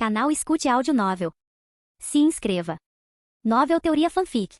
Canal Escute Áudio Novel. Se inscreva. Novel Teoria Fanfic.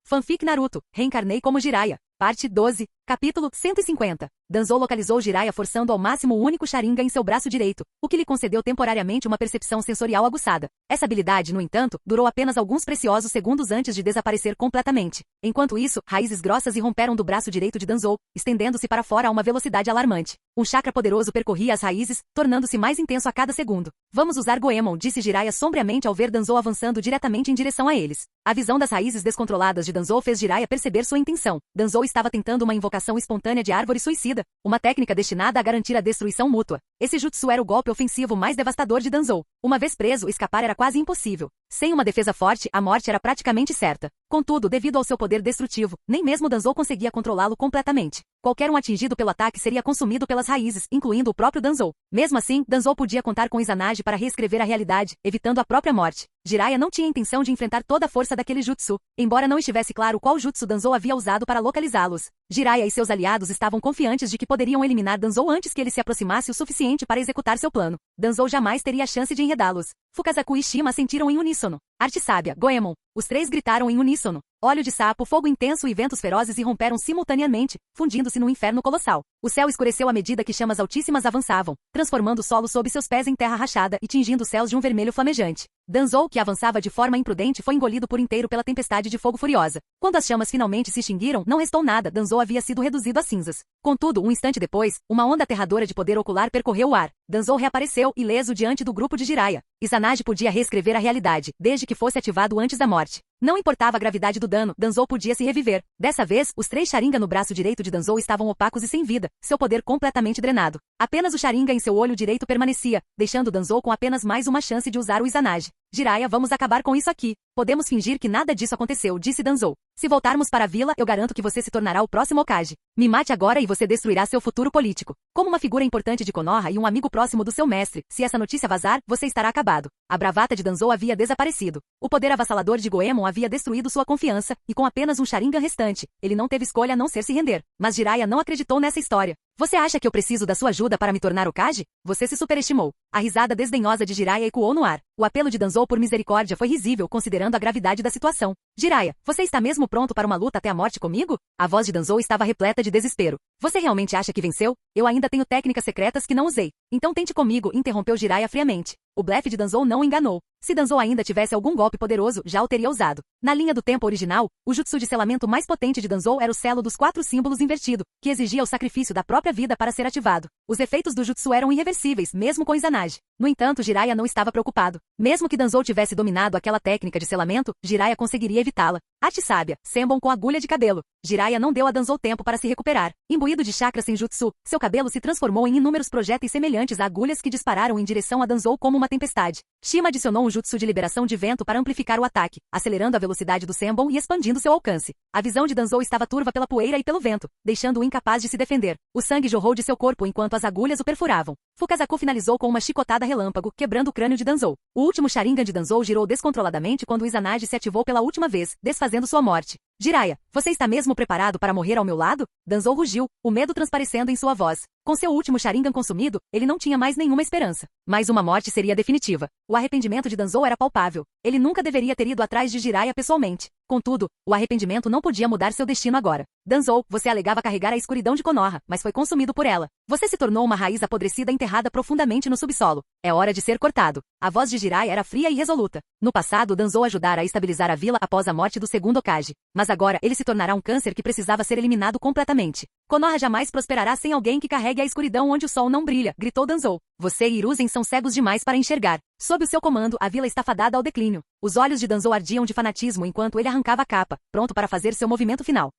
Fanfic Naruto, reencarnei como Jiraiya. Parte 12, capítulo 150. Danzou localizou Jiraiya forçando ao máximo o único Sharingan em seu braço direito, o que lhe concedeu temporariamente uma percepção sensorial aguçada. Essa habilidade, no entanto, durou apenas alguns preciosos segundos antes de desaparecer completamente. Enquanto isso, raízes grossas irromperam do braço direito de Danzou, estendendo-se para fora a uma velocidade alarmante. Um chakra poderoso percorria as raízes, tornando-se mais intenso a cada segundo. Vamos usar Goemon, disse Jiraiya sombriamente ao ver Danzou avançando diretamente em direção a eles. A visão das raízes descontroladas de Danzou fez Jiraiya perceber sua intenção. Danzou estava tentando uma invocação espontânea de árvore suicida, uma técnica destinada a garantir a destruição mútua. Esse jutsu era o golpe ofensivo mais devastador de Danzou. Uma vez preso, escapar era quase impossível. Sem uma defesa forte, a morte era praticamente certa. Contudo, devido ao seu poder destrutivo, nem mesmo Danzou conseguia controlá-lo completamente. Qualquer um atingido pelo ataque seria consumido pelas raízes, incluindo o próprio Danzou. Mesmo assim, Danzou podia contar com Izanagi para reescrever a realidade, evitando a própria morte. Jiraiya não tinha intenção de enfrentar toda a força daquele jutsu, embora não estivesse claro qual jutsu Danzou havia usado para localizá-los. Jiraiya e seus aliados estavam confiantes de que poderiam eliminar Danzou antes que ele se aproximasse o suficiente para executar seu plano. Danzou jamais teria a chance de enredá-los. Fukazaku e Shima sentiram em uníssono. Arte sábia, Goemon. Os três gritaram em uníssono. Óleo de sapo, fogo intenso e ventos ferozes irromperam simultaneamente, fundindo-se no inferno colossal. O céu escureceu à medida que chamas altíssimas avançavam, transformando o solo sob seus pés em terra rachada e tingindo os céus de um vermelho flamejante. Danzou, que avançava de forma imprudente, foi engolido por inteiro pela tempestade de fogo furiosa. Quando as chamas finalmente se extinguiram, não restou nada, Danzou havia sido reduzido a cinzas. Contudo, um instante depois, uma onda aterradora de poder ocular percorreu o ar. Danzou reapareceu, ileso diante do grupo de Jiraiya. Izanagi podia reescrever a realidade, desde que fosse ativado antes da morte. Não importava a gravidade do dano, Danzou podia se reviver. Dessa vez, os três Sharingan no braço direito de Danzou estavam opacos e sem vida, seu poder completamente drenado. Apenas o Sharingan em seu olho direito permanecia, deixando Danzou com apenas mais uma chance de usar o Izanagi. Jiraiya, vamos acabar com isso aqui. Podemos fingir que nada disso aconteceu, disse Danzou. Se voltarmos para a vila, eu garanto que você se tornará o próximo Hokage. Me mate agora e você destruirá seu futuro político. Como uma figura importante de Konoha e um amigo próximo do seu mestre, se essa notícia vazar, você estará acabado. A bravata de Danzou havia desaparecido. O poder avassalador de Goemon havia destruído sua confiança, e com apenas um Sharingan restante, ele não teve escolha a não ser se render. Mas Jiraiya não acreditou nessa história. Você acha que eu preciso da sua ajuda para me tornar Hokage? Você se superestimou. A risada desdenhosa de Jiraiya ecoou no ar. O apelo de Danzou por misericórdia foi risível considerando a gravidade da situação. Jiraiya, você está mesmo pronto para uma luta até a morte comigo? A voz de Danzou estava repleta de desespero. Você realmente acha que venceu? Eu ainda tenho técnicas secretas que não usei. Então tente comigo, interrompeu Jiraiya friamente. O blefe de Danzou não o enganou. Se Danzou ainda tivesse algum golpe poderoso, já o teria usado. Na linha do tempo original, o jutsu de selamento mais potente de Danzou era o selo dos 4 símbolos invertido, que exigia o sacrifício da própria vida para ser ativado. Os efeitos do jutsu eram irreversíveis, mesmo com Izanagi. No entanto, Jiraiya não estava preocupado. Mesmo que Danzou tivesse dominado aquela técnica de selamento, Jiraiya conseguiria evitá-la. Arte sábia, Senbon com agulha de cabelo. Jiraiya não deu a Danzou tempo para se recuperar. Imbuído de chakra senjutsu, seu cabelo se transformou em inúmeros projéteis semelhantes a agulhas que dispararam em direção a Danzou como uma tempestade. Shima adicionou um jutsu de liberação de vento para amplificar o ataque, acelerando a velocidade do Senbon e expandindo seu alcance. A visão de Danzou estava turva pela poeira e pelo vento, deixando-o incapaz de se defender. O sangue jorrou de seu corpo enquanto as agulhas o perfuravam. Fukazaku finalizou com uma chicotada relâmpago, quebrando o crânio de Danzou. O último Sharingan de Danzou girou descontroladamente quando o Izanagi se ativou pela última vez, desfazendo sua morte. Jiraiya, você está mesmo preparado para morrer ao meu lado? Danzou rugiu, o medo transparecendo em sua voz. Com seu último Sharingan consumido, ele não tinha mais nenhuma esperança. Mas uma morte seria definitiva. O arrependimento de Danzou era palpável. Ele nunca deveria ter ido atrás de Jiraiya pessoalmente. Contudo, o arrependimento não podia mudar seu destino agora. Danzou, você alegava carregar a escuridão de Konoha, mas foi consumido por ela. Você se tornou uma raiz apodrecida enterrada profundamente no subsolo. É hora de ser cortado. A voz de Jiraiya era fria e resoluta. No passado, Danzou ajudara a estabilizar a vila após a morte do segundo Hokage. Mas agora, ele se tornará um câncer que precisava ser eliminado completamente. Konoha jamais prosperará sem alguém que carregue a escuridão onde o sol não brilha, gritou Danzou. Você e Hiruzen são cegos demais para enxergar. Sob o seu comando, a vila está fadada ao declínio. Os olhos de Danzou ardiam de fanatismo enquanto ele arrancava a capa, pronto para fazer seu movimento final.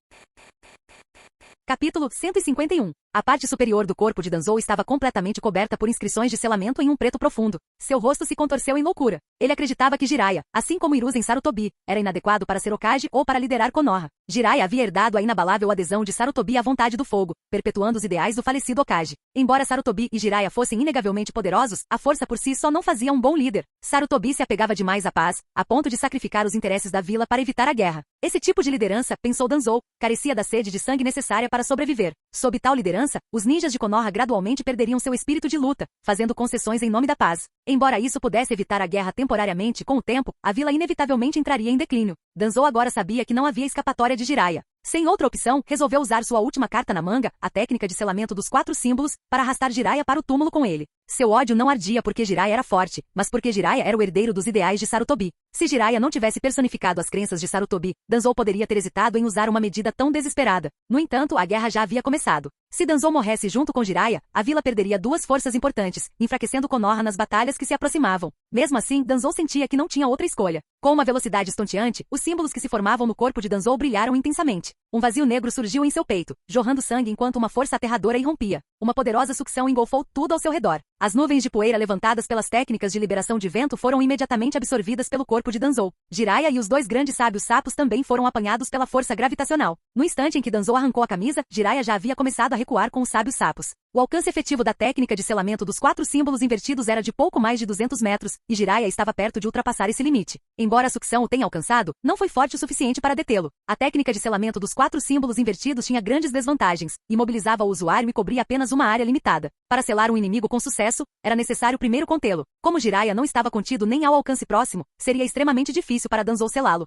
Capítulo 151. A parte superior do corpo de Danzou estava completamente coberta por inscrições de selamento em um preto profundo. Seu rosto se contorceu em loucura. Ele acreditava que Jiraiya, assim como Hiruzen Sarutobi, era inadequado para ser Hokage ou para liderar Konoha. Jiraiya havia herdado a inabalável adesão de Sarutobi à vontade do fogo, perpetuando os ideais do falecido Hokage. Embora Sarutobi e Jiraiya fossem inegavelmente poderosos, a força por si só não fazia um bom líder. Sarutobi se apegava demais à paz, a ponto de sacrificar os interesses da vila para evitar a guerra. Esse tipo de liderança, pensou Danzou, carecia da sede de sangue necessária para sobreviver. Sob tal liderança, vingança, os ninjas de Konoha gradualmente perderiam seu espírito de luta, fazendo concessões em nome da paz. Embora isso pudesse evitar a guerra temporariamente, com o tempo, a vila inevitavelmente entraria em declínio. Danzou agora sabia que não havia escapatória de Jiraiya. Sem outra opção, resolveu usar sua última carta na manga, a técnica de selamento dos 4 símbolos, para arrastar Jiraiya para o túmulo com ele. Seu ódio não ardia porque Jiraiya era forte, mas porque Jiraiya era o herdeiro dos ideais de Sarutobi. Se Jiraiya não tivesse personificado as crenças de Sarutobi, Danzou poderia ter hesitado em usar uma medida tão desesperada. No entanto, a guerra já havia começado. Se Danzou morresse junto com Jiraiya, a vila perderia 2 forças importantes, enfraquecendo Konoha nas batalhas que se aproximavam. Mesmo assim, Danzou sentia que não tinha outra escolha. Com uma velocidade estonteante, os símbolos que se formavam no corpo de Danzou brilharam intensamente. Um vazio negro surgiu em seu peito, jorrando sangue enquanto uma força aterradora irrompia. Uma poderosa sucção engolfou tudo ao seu redor. As nuvens de poeira levantadas pelas técnicas de liberação de vento foram imediatamente absorvidas pelo corpo de Danzou. Jiraiya e os 2 grandes sábios sapos também foram apanhados pela força gravitacional. No instante em que Danzou arrancou a camisa, Jiraiya já havia começado a recuar com os sábios sapos. O alcance efetivo da técnica de selamento dos 4 símbolos invertidos era de pouco mais de 200 metros, e Jiraiya estava perto de ultrapassar esse limite. Embora a sucção o tenha alcançado, não foi forte o suficiente para detê-lo. A técnica de selamento dos 4 símbolos invertidos tinha grandes desvantagens, imobilizava o usuário e cobria apenas uma área limitada. Para selar um inimigo com sucesso, era necessário primeiro contê-lo. Como Jiraiya não estava contido nem ao alcance próximo, seria extremamente difícil para Danzou selá-lo.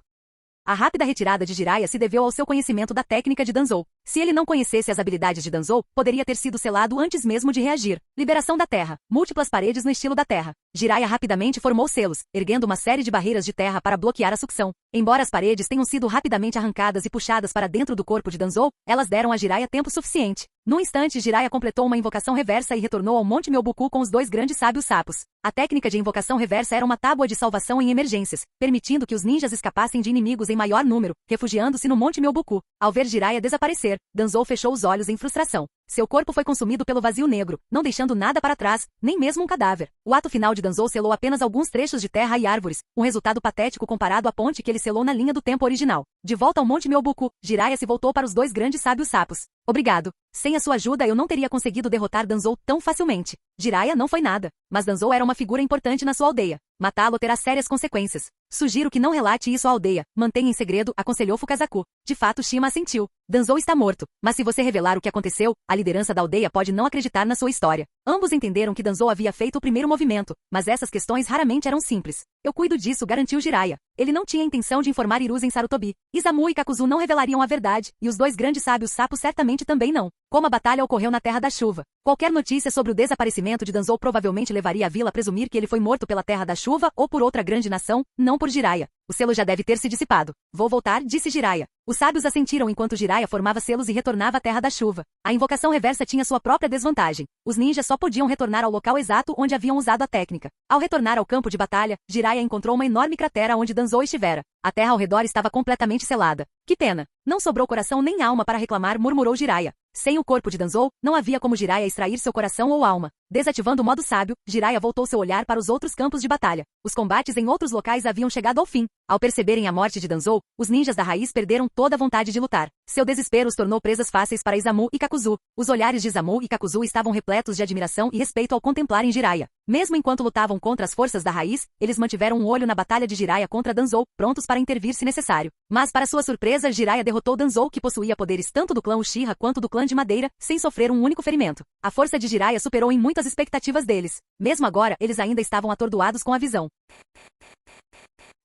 A rápida retirada de Jiraiya se deveu ao seu conhecimento da técnica de Danzou. Se ele não conhecesse as habilidades de Danzou, poderia ter sido selado antes mesmo de reagir. Liberação da terra. Múltiplas paredes no estilo da terra. Jiraiya rapidamente formou selos, erguendo uma série de barreiras de terra para bloquear a sucção. Embora as paredes tenham sido rapidamente arrancadas e puxadas para dentro do corpo de Danzou, elas deram a Jiraiya tempo suficiente. Num instante, Jiraiya completou uma invocação reversa e retornou ao Monte Myoboku com os 2 grandes sábios sapos. A técnica de invocação reversa era uma tábua de salvação em emergências, permitindo que os ninjas escapassem de inimigos em maior número, refugiando-se no Monte Myoboku. Ao ver Jiraiya desaparecer, Danzou fechou os olhos em frustração. Seu corpo foi consumido pelo vazio negro, não deixando nada para trás, nem mesmo um cadáver. O ato final de Danzou selou apenas alguns trechos de terra e árvores, um resultado patético comparado à ponte que ele selou na linha do tempo original. De volta ao Monte Myoboku, Jiraiya se voltou para os 2 grandes sábios sapos. Obrigado. Sem a sua ajuda eu não teria conseguido derrotar Danzou tão facilmente. Jiraiya não foi nada, mas Danzou era uma figura importante na sua aldeia. Matá-lo terá sérias consequências. Sugiro que não relate isso à aldeia. Mantenha em segredo, aconselhou Fukazaku. De fato, Shima assentiu. Danzou está morto, mas se você revelar o que aconteceu, a liderança da aldeia pode não acreditar na sua história. Ambos entenderam que Danzou havia feito o primeiro movimento, mas essas questões raramente eram simples. Eu cuido disso, garantiu Jiraiya. Ele não tinha intenção de informar Hiruzen Sarutobi. Izamu e Kakuzu não revelariam a verdade, e os 2 grandes sábios sapos certamente também não. Como a batalha ocorreu na Terra da Chuva. Qualquer notícia sobre o desaparecimento de Danzou provavelmente levaria a vila a presumir que ele foi morto pela Terra da Chuva ou por outra grande nação, não por Jiraiya. O selo já deve ter se dissipado. Vou voltar, disse Jiraiya. Os sábios assentiram enquanto Jiraiya formava selos e retornava à Terra da Chuva. A invocação reversa tinha sua própria desvantagem. Os ninjas só podiam retornar ao local exato onde haviam usado a técnica. Ao retornar ao campo de batalha, Jiraiya encontrou uma enorme cratera onde Danzou estivera. A terra ao redor estava completamente selada. Que pena! Não sobrou coração nem alma para reclamar, murmurou Jiraiya. Sem o corpo de Danzou, não havia como Jiraiya extrair seu coração ou alma. Desativando o modo sábio, Jiraiya voltou seu olhar para os outros campos de batalha. Os combates em outros locais haviam chegado ao fim. Ao perceberem a morte de Danzou, os ninjas da raiz perderam toda a vontade de lutar. Seu desespero os tornou presas fáceis para Izamu e Kakuzu. Os olhares de Izamu e Kakuzu estavam repletos de admiração e respeito ao contemplarem Jiraiya. Mesmo enquanto lutavam contra as forças da raiz, eles mantiveram um olho na batalha de Jiraiya contra Danzou, prontos para intervir se necessário. Mas para sua surpresa, Jiraiya derrotou Danzou, que possuía poderes tanto do clã Uchiha quanto do clã de Madeira, sem sofrer um único ferimento. A força de Jiraiya superou em muitas expectativas deles. Mesmo agora, eles ainda estavam atordoados com a visão.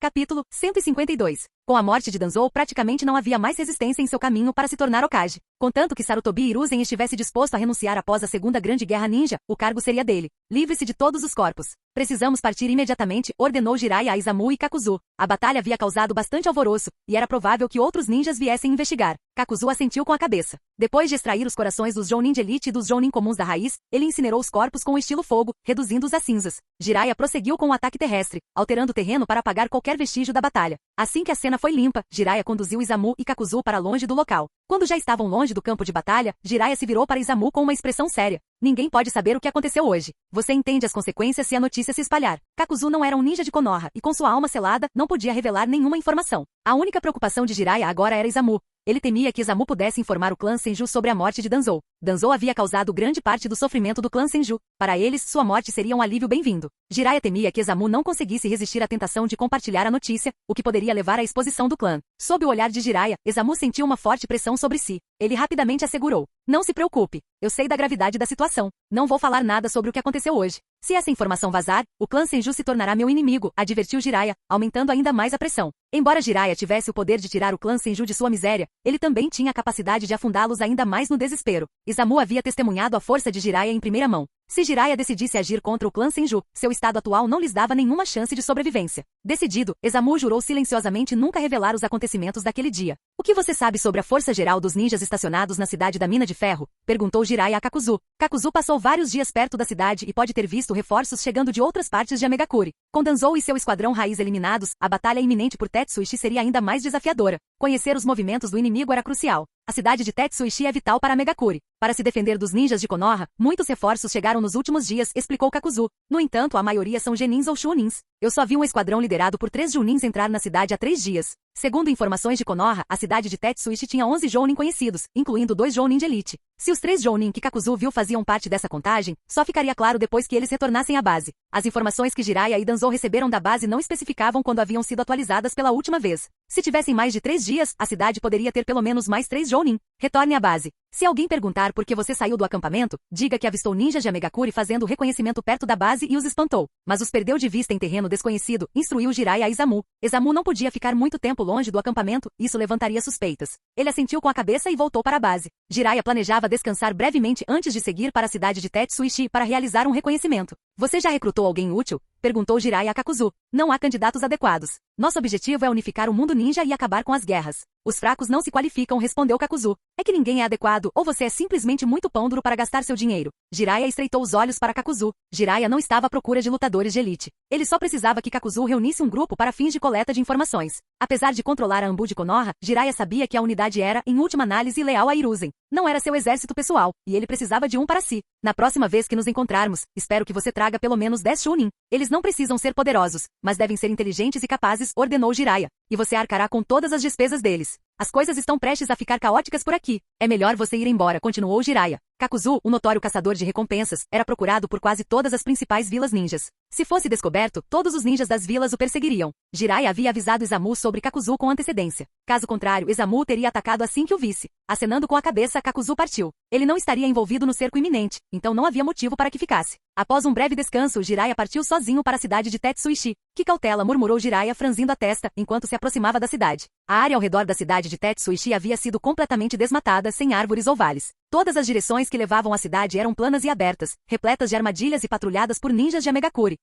Capítulo 152. Com a morte de Danzou, praticamente não havia mais resistência em seu caminho para se tornar Hokage. Contanto que Sarutobi Hiruzen estivesse disposto a renunciar após a Segunda Grande Guerra Ninja, o cargo seria dele. Livre-se de todos os corpos. Precisamos partir imediatamente, ordenou Jiraiya a Izamu e Kakuzu. A batalha havia causado bastante alvoroço, e era provável que outros ninjas viessem investigar. Kakuzu assentiu com a cabeça. Depois de extrair os corações dos Jounin de Elite e dos Jounin comuns da raiz, ele incinerou os corpos com o estilo fogo, reduzindo-os a cinzas. Jiraiya prosseguiu com o ataque terrestre, alterando o terreno para apagar qualquer vestígio da batalha. Assim que a cena foi limpa, Jiraiya conduziu Izamu e Kakuzu para longe do local. Quando já estavam longe do campo de batalha, Jiraiya se virou para Izamu com uma expressão séria. Ninguém pode saber o que aconteceu hoje. Você entende as consequências se a notícia se espalhar. Kakuzu não era um ninja de Konoha, e com sua alma selada, não podia revelar nenhuma informação. A única preocupação de Jiraiya agora era Izamu. Ele temia que Izamu pudesse informar o clã Senju sobre a morte de Danzou. Danzou havia causado grande parte do sofrimento do clã Senju. Para eles, sua morte seria um alívio bem-vindo. Jiraiya temia que Izamu não conseguisse resistir à tentação de compartilhar a notícia, o que poderia levar à exposição do clã. Sob o olhar de Jiraiya, Izamu sentiu uma forte pressão sobre si. Ele rapidamente assegurou. Não se preocupe. Eu sei da gravidade da situação. Não vou falar nada sobre o que aconteceu hoje. Se essa informação vazar, o clã Senju se tornará meu inimigo, advertiu Jiraiya, aumentando ainda mais a pressão. Embora Jiraiya tivesse o poder de tirar o clã Senju de sua miséria, ele também tinha a capacidade de afundá-los ainda mais no desespero. Izamu havia testemunhado a força de Jiraiya em primeira mão. Se Jiraiya decidisse agir contra o clã Senju, seu estado atual não lhes dava nenhuma chance de sobrevivência. Decidido, Izamu jurou silenciosamente nunca revelar os acontecimentos daquele dia. O que você sabe sobre a força geral dos ninjas estacionados na cidade da Mina de Ferro? Perguntou Jiraiya a Kakuzu. Kakuzu passou vários dias perto da cidade e pode ter visto reforços chegando de outras partes de Amegakure. Com Danzou e seu esquadrão raiz eliminados, a batalha iminente por Tetsuishi seria ainda mais desafiadora. Conhecer os movimentos do inimigo era crucial. A cidade de Tetsuishi é vital para Amegakure. Para se defender dos ninjas de Konoha, muitos reforços chegaram nos últimos dias, explicou Kakuzu. No entanto, a maioria são genins ou shunins. Eu só vi um esquadrão liderado por 3 junins entrar na cidade há 3 dias. Segundo informações de Konoha, a cidade de Tetsuishi tinha 11 jounin conhecidos, incluindo 2 jounin de elite. Se os 3 jounin que Kakuzu viu faziam parte dessa contagem, só ficaria claro depois que eles retornassem à base. As informações que Jiraiya e Danzou receberam da base não especificavam quando haviam sido atualizadas pela última vez. Se tivessem mais de 3 dias, a cidade poderia ter pelo menos mais 3 jounin. Retorne à base. Se alguém perguntar por que você saiu do acampamento, diga que avistou ninjas de Amegakure fazendo reconhecimento perto da base e os espantou. Mas os perdeu de vista em terreno desconhecido, instruiu Jiraiya a Izamu. Izamu não podia ficar muito tempo longe do acampamento, isso levantaria suspeitas. Ele assentiu com a cabeça e voltou para a base. Jiraiya planejava descansar brevemente antes de seguir para a cidade de Tetsuishi para realizar um reconhecimento. Você já recrutou alguém útil? Perguntou Jiraiya a Kakuzu. Não há candidatos adequados. Nosso objetivo é unificar o mundo ninja e acabar com as guerras. Os fracos não se qualificam, respondeu Kakuzu. É que ninguém é adequado ou você é simplesmente muito pão duro para gastar seu dinheiro. Jiraiya estreitou os olhos para Kakuzu. Jiraiya não estava à procura de lutadores de elite. Ele só precisava que Kakuzu reunisse um grupo para fins de coleta de informações. Apesar de controlar a Anbu de Konoha, Jiraiya sabia que a unidade era, em última análise, leal a Hiruzen. Não era seu exército pessoal, e ele precisava de um para si. Na próxima vez que nos encontrarmos, espero que você traga pelo menos 10 Chunin. Eles não precisam ser poderosos, mas devem ser inteligentes e capazes, ordenou Jiraiya. E você arcará com todas as despesas deles. As coisas estão prestes a ficar caóticas por aqui. É melhor você ir embora, continuou Jiraiya. Kakuzu, o notório caçador de recompensas, era procurado por quase todas as principais vilas ninjas. Se fosse descoberto, todos os ninjas das vilas o perseguiriam. Jiraiya havia avisado Izamu sobre Kakuzu com antecedência. Caso contrário, Izamu teria atacado assim que o visse. Acenando com a cabeça, Kakuzu partiu. Ele não estaria envolvido no cerco iminente, então não havia motivo para que ficasse. Após um breve descanso, Jiraiya partiu sozinho para a cidade de Tetsuishi. Que cautela, murmurou Jiraiya franzindo a testa, enquanto se aproximava da cidade. A área ao redor da cidade de Tetsuishi havia sido completamente desmatada, sem árvores ou vales. Todas as direções que levavam à cidade eram planas e abertas, repletas de armadilhas e patrulhadas por ninjas de Amegakure.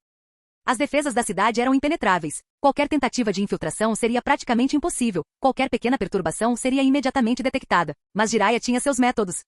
As defesas da cidade eram impenetráveis. Qualquer tentativa de infiltração seria praticamente impossível. Qualquer pequena perturbação seria imediatamente detectada. Mas Jiraiya tinha seus métodos.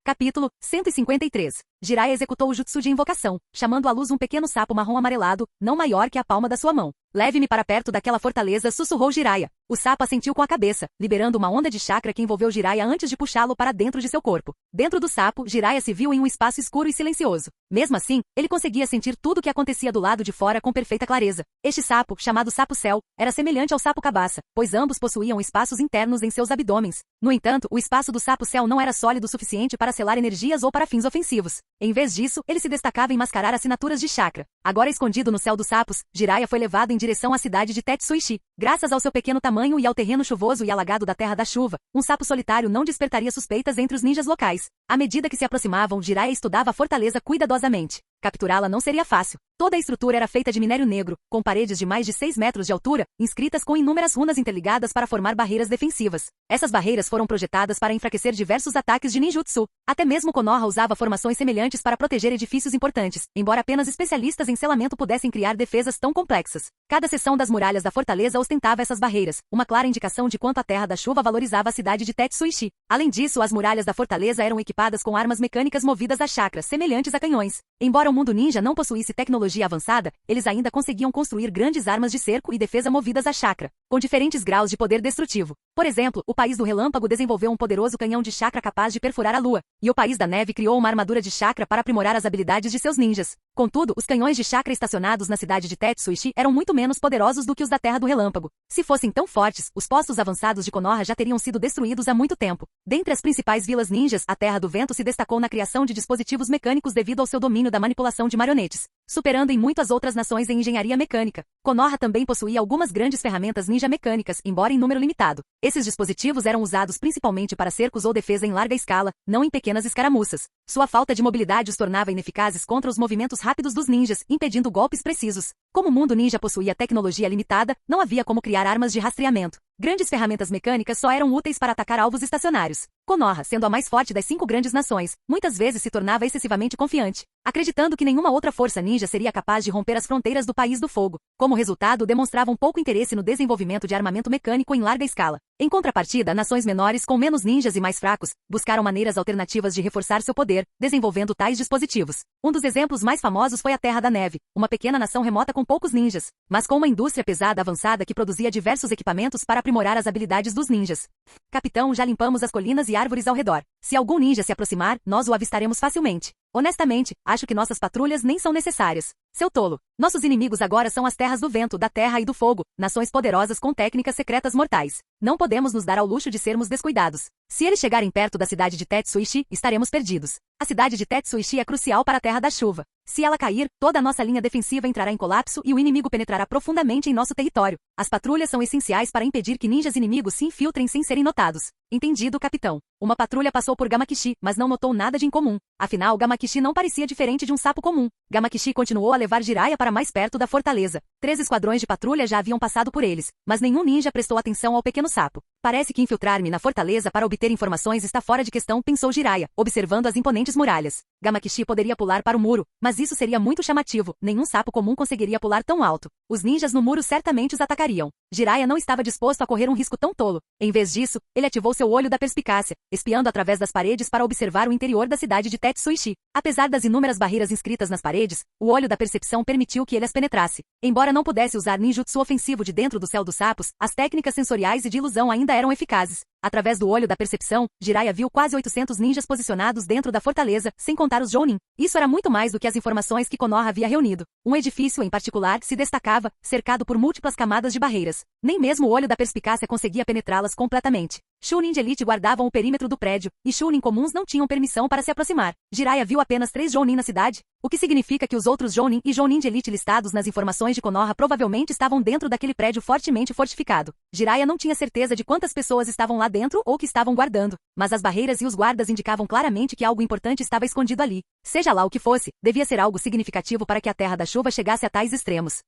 Capítulo 153. Jiraiya executou o jutsu de invocação, chamando à luz um pequeno sapo marrom amarelado, não maior que a palma da sua mão. Leve-me para perto daquela fortaleza, sussurrou Jiraiya. O sapo assentiu com a cabeça, liberando uma onda de chakra que envolveu Jiraiya antes de puxá-lo para dentro de seu corpo. Dentro do sapo, Jiraiya se viu em um espaço escuro e silencioso. Mesmo assim, ele conseguia sentir tudo o que acontecia do lado de fora com perfeita clareza. Este sapo, chamado sapo-céu, era semelhante ao sapo-cabaça, pois ambos possuíam espaços internos em seus abdômenes. No entanto, o espaço do sapo-céu não era sólido o suficiente para selar energias ou para fins ofensivos. Em vez disso, ele se destacava em mascarar assinaturas de chakra. Agora escondido no céu dos sapos, Jiraiya foi levado em direção à cidade de Tetsuishi. Graças ao seu pequeno tamanho e ao terreno chuvoso e alagado da Terra da Chuva, um sapo solitário não despertaria suspeitas entre os ninjas locais. À medida que se aproximavam, Jiraiya estudava a fortaleza cuidadosamente. Capturá-la não seria fácil. Toda a estrutura era feita de minério negro, com paredes de mais de 6 metros de altura, inscritas com inúmeras runas interligadas para formar barreiras defensivas. Essas barreiras foram projetadas para enfraquecer diversos ataques de ninjutsu. Até mesmo Konoha usava formações semelhantes para proteger edifícios importantes, embora apenas especialistas em selamento pudessem criar defesas tão complexas. Cada seção das muralhas da fortaleza ostentava essas barreiras, uma clara indicação de quanto a Terra da Chuva valorizava a cidade de Tetsuishi. Além disso, as muralhas da fortaleza eram equipadas com armas mecânicas movidas a chakras, semelhantes a canhões. Embora o mundo ninja não possuísse tecnologia avançada, eles ainda conseguiam construir grandes armas de cerco e defesa movidas a chakra, com diferentes graus de poder destrutivo. Por exemplo, o país do relâmpago desenvolveu um poderoso canhão de chakra capaz de perfurar a lua, e o país da neve criou uma armadura de chakra para aprimorar as habilidades de seus ninjas. Contudo, os canhões de chakra estacionados na cidade de Tetsuishi eram muito menos poderosos do que os da Terra do Relâmpago. Se fossem tão fortes, os postos avançados de Konoha já teriam sido destruídos há muito tempo. Dentre as principais vilas ninjas, a Terra do Vento se destacou na criação de dispositivos mecânicos devido ao seu domínio da manipulação manipulação de marionetes, superando em muito as outras nações em engenharia mecânica. Konoha também possuía algumas grandes ferramentas ninja mecânicas, embora em número limitado. Esses dispositivos eram usados principalmente para cercos ou defesa em larga escala, não em pequenas escaramuças. Sua falta de mobilidade os tornava ineficazes contra os movimentos rápidos dos ninjas, impedindo golpes precisos. Como o mundo ninja possuía tecnologia limitada, não havia como criar armas de rastreamento. Grandes ferramentas mecânicas só eram úteis para atacar alvos estacionários. Konoha, sendo a mais forte das 5 grandes nações, muitas vezes se tornava excessivamente confiante, acreditando que nenhuma outra força ninja seria capaz de romper as fronteiras do País do Fogo. Como resultado, demonstravam pouco interesse no desenvolvimento de armamento mecânico em larga escala. Em contrapartida, nações menores com menos ninjas e mais fracos, buscaram maneiras alternativas de reforçar seu poder, desenvolvendo tais dispositivos. Um dos exemplos mais famosos foi a Terra da Neve, uma pequena nação remota com poucos ninjas, mas com uma indústria pesada avançada que produzia diversos equipamentos para aprimorar as habilidades dos ninjas. Capitão, já limpamos as colinas e árvores ao redor. Se algum ninja se aproximar, nós o avistaremos facilmente. Honestamente, acho que nossas patrulhas nem são necessárias. Seu tolo. Nossos inimigos agora são as terras do vento, da terra e do fogo, nações poderosas com técnicas secretas mortais. Não podemos nos dar ao luxo de sermos descuidados. Se eles chegarem perto da cidade de Tetsuishi, estaremos perdidos. A cidade de Tetsuishi é crucial para a Terra da Chuva. Se ela cair, toda a nossa linha defensiva entrará em colapso e o inimigo penetrará profundamente em nosso território. As patrulhas são essenciais para impedir que ninjas inimigos se infiltrem sem serem notados. Entendido, capitão. Uma patrulha passou por Gamakishi, mas não notou nada de incomum. Afinal, Gamakishi não parecia diferente de um sapo comum. Gamakishi continuou a levar Jiraiya para mais perto da fortaleza. 3 esquadrões de patrulha já haviam passado por eles, mas nenhum ninja prestou atenção ao pequeno sapo. Parece que infiltrar-me na fortaleza para obter informações está fora de questão, pensou Jiraiya, observando as imponentes muralhas. Gamakishi poderia pular para o muro, mas isso seria muito chamativo. Nenhum sapo comum conseguiria pular tão alto. Os ninjas no muro certamente os atacariam. Jiraiya não estava disposto a correr um risco tão tolo. Em vez disso, ele ativou seu olho da perspicácia, espiando através das paredes para observar o interior da cidade de Tetsuishi. Apesar das inúmeras barreiras inscritas nas paredes, o olho da percepção permitiu que ele as penetrasse. Embora não pudesse usar ninjutsu ofensivo de dentro do céu dos sapos, as técnicas sensoriais e de ilusão ainda eram eficazes. Através do olho da percepção, Jiraiya viu quase 800 ninjas posicionados dentro da fortaleza, sem contar os Jounin. Isso era muito mais do que as informações que Konoha havia reunido. Um edifício, em particular, se destacava, cercado por múltiplas camadas de barreiras. Nem mesmo o olho da perspicácia conseguia penetrá-las completamente. Chunin de elite guardavam o perímetro do prédio, e Chunin comuns não tinham permissão para se aproximar. Jiraiya viu apenas 3 Jounin na cidade, o que significa que os outros Jounin e Jounin de elite listados nas informações de Konoha provavelmente estavam dentro daquele prédio fortemente fortificado. Jiraiya não tinha certeza de quantas pessoas estavam lá dentro ou que estavam guardando, mas as barreiras e os guardas indicavam claramente que algo importante estava escondido ali. Seja lá o que fosse, devia ser algo significativo para que a Terra da Chuva chegasse a tais extremos.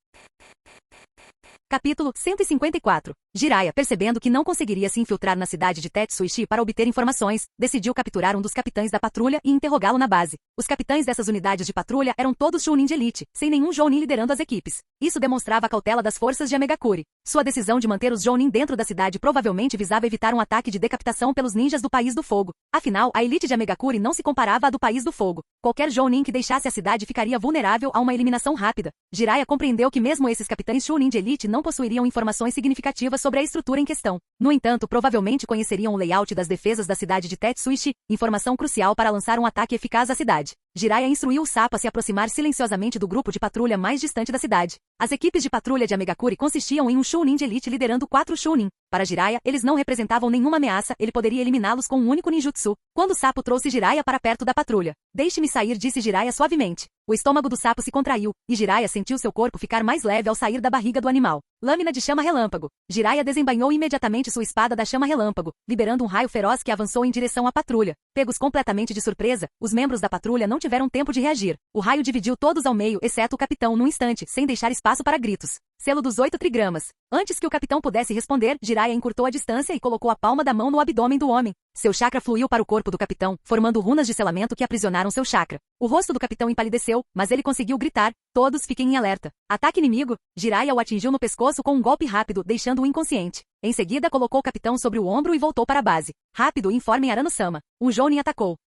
Capítulo 154. Jiraiya, percebendo que não conseguiria se infiltrar na cidade de Tetsuishi para obter informações, decidiu capturar um dos capitães da patrulha e interrogá-lo na base. Os capitães dessas unidades de patrulha eram todos Chunin de elite, sem nenhum Jounin liderando as equipes. Isso demonstrava a cautela das forças de Amegakure. Sua decisão de manter os Jounin dentro da cidade provavelmente visava evitar um ataque de decapitação pelos ninjas do País do Fogo. Afinal, a elite de Amegakure não se comparava à do País do Fogo. Qualquer Jounin que deixasse a cidade ficaria vulnerável a uma eliminação rápida. Jiraiya compreendeu que mesmo esses capitães Chunin de elite não possuiriam informações significativas sobre a estrutura em questão. No entanto, provavelmente conheceriam o layout das defesas da cidade de Tetsuishi, informação crucial para lançar um ataque eficaz à cidade. Jiraiya instruiu o sapo a se aproximar silenciosamente do grupo de patrulha mais distante da cidade. As equipes de patrulha de Amegakure consistiam em um Chunin de elite liderando 4 Chunin. Para Jiraiya, eles não representavam nenhuma ameaça, ele poderia eliminá-los com um único ninjutsu. Quando o sapo trouxe Jiraiya para perto da patrulha. Deixe-me sair, disse Jiraiya suavemente. O estômago do sapo se contraiu, e Jiraiya sentiu seu corpo ficar mais leve ao sair da barriga do animal. Lâmina de chama relâmpago. Jiraiya desembainhou imediatamente sua espada da chama relâmpago, liberando um raio feroz que avançou em direção à patrulha. Pegos completamente de surpresa, os membros da patrulha não tiveram tempo de reagir. O raio dividiu todos ao meio, exceto o capitão, num instante, sem deixar espaço para gritos. Selo dos 8 trigramas. Antes que o capitão pudesse responder, Jiraiya encurtou a distância e colocou a palma da mão no abdômen do homem. Seu chakra fluiu para o corpo do capitão, formando runas de selamento que aprisionaram seu chakra. O rosto do capitão empalideceu, mas ele conseguiu gritar: todos fiquem em alerta. Ataque inimigo! Jiraiya o atingiu no pescoço com um golpe rápido, deixando-o inconsciente. Em seguida colocou o capitão sobre o ombro e voltou para a base. Rápido, informem Arano-sama. Um Jounin atacou.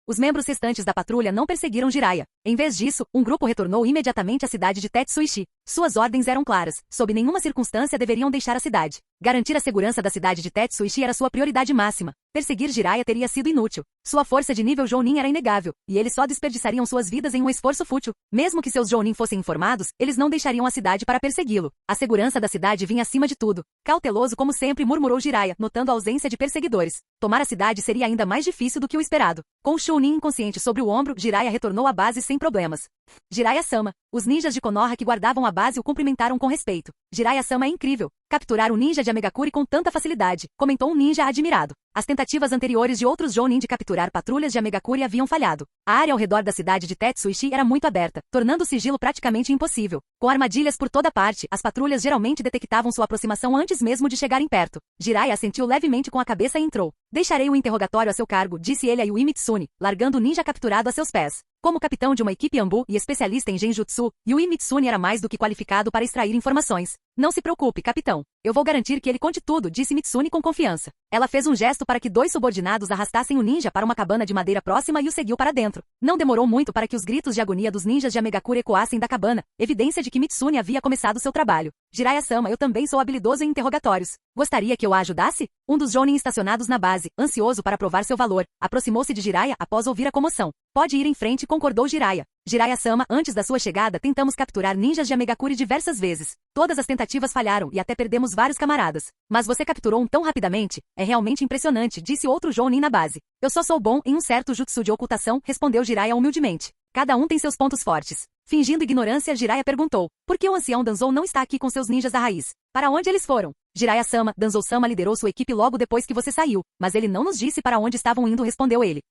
Os membros restantes da patrulha não perseguiram Jiraiya. Em vez disso, um grupo retornou imediatamente à cidade de Tetsuishi. Suas ordens eram claras. Sob nenhuma circunstância deveriam deixar a cidade. Garantir a segurança da cidade de Tetsuishi era sua prioridade máxima. Perseguir Jiraiya teria sido inútil. Sua força de nível Jounin era inegável, e eles só desperdiçariam suas vidas em um esforço fútil. Mesmo que seus Jounin fossem informados, eles não deixariam a cidade para persegui-lo. A segurança da cidade vinha acima de tudo. Cauteloso como sempre, murmurou Jiraiya, notando a ausência de perseguidores. Tomar a cidade seria ainda mais difícil do que o esperado. Com Chunin inconsciente sobre o ombro, Jiraiya retornou à base sem problemas. Jiraiya-sama. Os ninjas de Konoha que guardavam a base o cumprimentaram com respeito. Jiraiya-sama é incrível. Capturar o ninja de Amegakuri com tanta facilidade, comentou um ninja admirado. As tentativas anteriores de outros Jounin de capturar patrulhas de Amegakuri haviam falhado. A área ao redor da cidade de Tetsuishi era muito aberta, tornando o sigilo praticamente impossível. Com armadilhas por toda parte, as patrulhas geralmente detectavam sua aproximação antes mesmo de chegarem perto. Jiraiya assentiu levemente com a cabeça e entrou. Deixarei o interrogatório a seu cargo, disse ele a Yui Mitsune, largando o ninja capturado a seus pés. Como capitão de uma equipe Ambu e especialista em genjutsu, Yui Mitsune era mais do que qualificado para extrair informações. Não se preocupe, capitão. Eu vou garantir que ele conte tudo, disse Mitsune com confiança. Ela fez um gesto para que 2 subordinados arrastassem o ninja para uma cabana de madeira próxima e o seguiu para dentro. Não demorou muito para que os gritos de agonia dos ninjas de Amegakuri ecoassem da cabana, evidência de que Mitsune havia começado seu trabalho. Jiraiya-sama, eu também sou habilidoso em interrogatórios. Gostaria que eu a ajudasse? Um dos Jounin estacionados na base, ansioso para provar seu valor, aproximou-se de Jiraiya após ouvir a comoção. Pode ir em frente, concordou Jiraiya. Jiraiya-sama, antes da sua chegada tentamos capturar ninjas de Amegakuri diversas vezes. Todas as tentativas falharam e até perdemos vários camaradas. Mas você capturou um tão rapidamente? É realmente impressionante, disse outro Jounin na base. Eu só sou bom em um certo jutsu de ocultação, respondeu Jiraiya humildemente. Cada um tem seus pontos fortes. Fingindo ignorância, Jiraiya perguntou. Por que o ancião Danzou não está aqui com seus ninjas da raiz? Para onde eles foram? Jiraiya-sama, Danzou-sama liderou sua equipe logo depois que você saiu, mas ele não nos disse para onde estavam indo, respondeu ele.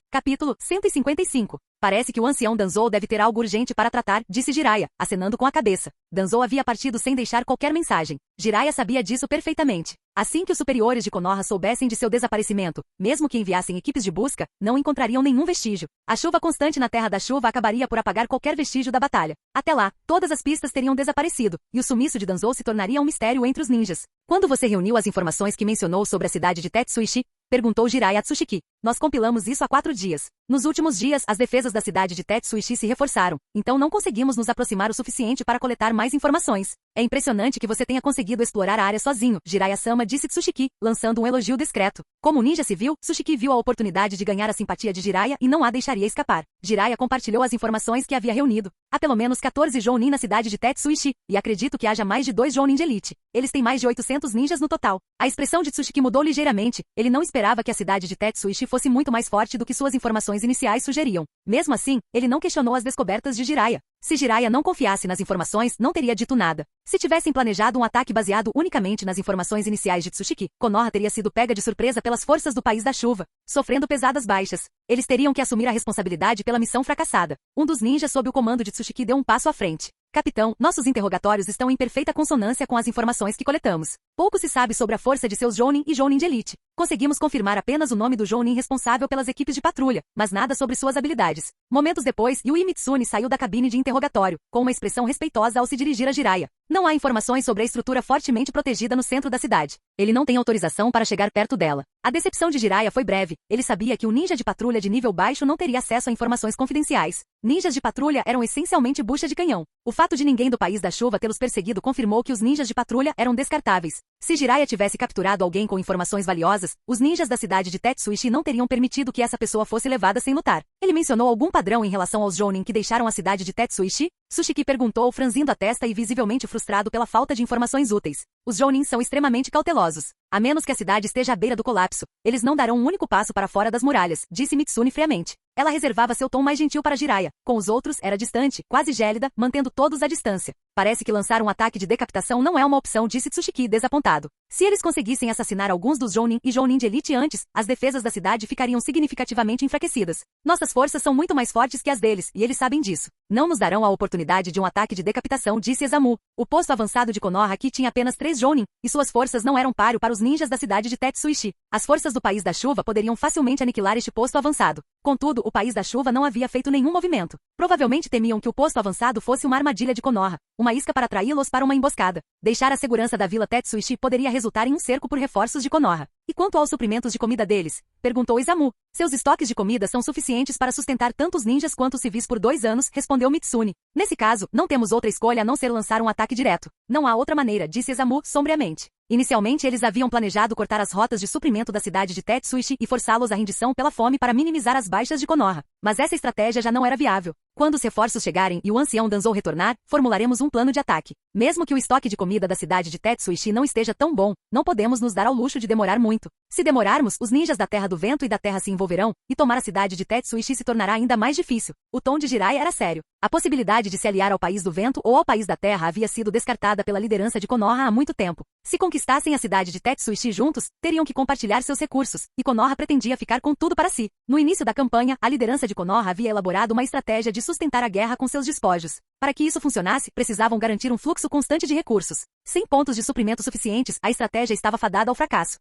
Capítulo 155. Parece que o ancião Danzou deve ter algo urgente para tratar, disse Jiraiya, acenando com a cabeça. Danzou havia partido sem deixar qualquer mensagem. Jiraiya sabia disso perfeitamente. Assim que os superiores de Konoha soubessem de seu desaparecimento, mesmo que enviassem equipes de busca, não encontrariam nenhum vestígio. A chuva constante na Terra da Chuva acabaria por apagar qualquer vestígio da batalha. Até lá, todas as pistas teriam desaparecido, e o sumiço de Danzou se tornaria um mistério entre os ninjas. Quando você reuniu as informações que mencionou sobre a cidade de Tetsuishi? Perguntou Jiraiya a Tsushiki. Nós compilamos isso há 4 dias. Nos últimos dias, as defesas da cidade de Tetsuishi se reforçaram, então não conseguimos nos aproximar o suficiente para coletar mais informações. É impressionante que você tenha conseguido explorar a área sozinho, Jiraiya-sama, disse Tsushiki, lançando um elogio discreto. Como ninja civil, Tsushiki viu a oportunidade de ganhar a simpatia de Jiraiya e não a deixaria escapar. Jiraiya compartilhou as informações que havia reunido. Há pelo menos 14 Jounin na cidade de Tetsuishi, e acredito que haja mais de 2 Jounin de elite. Eles têm mais de 800 ninjas no total. A expressão de Tsushiki mudou ligeiramente. Ele não esperava que a cidade de Tetsuishi fosse muito mais forte do que suas informações iniciais sugeriam. Mesmo assim, ele não questionou as descobertas de Jiraiya. Se Jiraiya não confiasse nas informações, não teria dito nada. Se tivessem planejado um ataque baseado unicamente nas informações iniciais de Tsushiki, Konoha teria sido pega de surpresa pelas forças do País da Chuva, sofrendo pesadas baixas. Eles teriam que assumir a responsabilidade pela missão fracassada. Um dos ninjas sob o comando de Tsushiki deu um passo à frente. Capitão, nossos interrogatórios estão em perfeita consonância com as informações que coletamos. Pouco se sabe sobre a força de seus Jounin e Jounin de elite. Conseguimos confirmar apenas o nome do Jounin responsável pelas equipes de patrulha, mas nada sobre suas habilidades. Momentos depois, Yui Mitsune saiu da cabine de interrogatório, com uma expressão respeitosa ao se dirigir a Jiraiya. Não há informações sobre a estrutura fortemente protegida no centro da cidade. Ele não tem autorização para chegar perto dela. A decepção de Jiraiya foi breve. Ele sabia que um ninja de patrulha de nível baixo não teria acesso a informações confidenciais. Ninjas de patrulha eram essencialmente bucha de canhão. O fato de ninguém do País da Chuva tê-los perseguido confirmou que os ninjas de patrulha eram descartáveis. Se Jiraiya tivesse capturado alguém com informações valiosas, os ninjas da cidade de Tetsuishi não teriam permitido que essa pessoa fosse levada sem lutar. Ele mencionou algum padrão em relação aos Jounin que deixaram a cidade de Tetsuishi? Tsushiki perguntou, franzindo a testa e visivelmente frustrado pela falta de informações úteis. Os Jounin são extremamente cautelosos. A menos que a cidade esteja à beira do colapso, eles não darão um único passo para fora das muralhas, disse Mitsune friamente. Ela reservava seu tom mais gentil para Jiraiya. Com os outros, era distante, quase gélida, mantendo todos à distância. Parece que lançar um ataque de decapitação não é uma opção, disse Tsushiki desapontado. Se eles conseguissem assassinar alguns dos Jounin e Jounin de elite antes, as defesas da cidade ficariam significativamente enfraquecidas. Nossas forças são muito mais fortes que as deles, e eles sabem disso. Não nos darão a oportunidade de um ataque de decapitação, disse Ezamu. O posto avançado de Konoha aqui tinha apenas 3 Jounin, e suas forças não eram páreo para os ninjas da cidade de Tetsuishi. As forças do País da Chuva poderiam facilmente aniquilar este posto avançado. Contudo, o País da Chuva não havia feito nenhum movimento. Provavelmente temiam que o posto avançado fosse uma armadilha de Konoha, uma isca para atraí-los para uma emboscada. Deixar a segurança da vila Tetsuishi poderia resultar em um cerco por reforços de Konoha. E quanto aos suprimentos de comida deles? Perguntou Izamu. Seus estoques de comida são suficientes para sustentar tanto os ninjas quanto os civis por 2 anos, respondeu Mitsune. Nesse caso, não temos outra escolha a não ser lançar um ataque direto. Não há outra maneira, disse Esamu, sombriamente. Inicialmente eles haviam planejado cortar as rotas de suprimento da cidade de Tetsuishi e forçá-los à rendição pela fome para minimizar as baixas de Konoha. Mas essa estratégia já não era viável. Quando os reforços chegarem e o ancião Danzou retornar, formularemos um plano de ataque. Mesmo que o estoque de comida da cidade de Tetsuishi não esteja tão bom, não podemos nos dar ao luxo de demorar muito. Se demorarmos, os ninjas da Terra do Vento e da Terra se envolverão, e tomar a cidade de Tetsuishi se tornará ainda mais difícil. O tom de Jiraiya era sério. A possibilidade de se aliar ao País do Vento ou ao País da Terra havia sido descartada pela liderança de Konoha há muito tempo. Se conquistassem a cidade de Tetsuishi juntos, teriam que compartilhar seus recursos, e Konoha pretendia ficar com tudo para si. No início da campanha, a liderança de Konoha havia elaborado uma estratégia de sustentar a guerra com seus despojos. Para que isso funcionasse, precisavam garantir um fluxo constante de recursos. Sem pontos de suprimento suficientes, a estratégia estava fadada ao fracasso.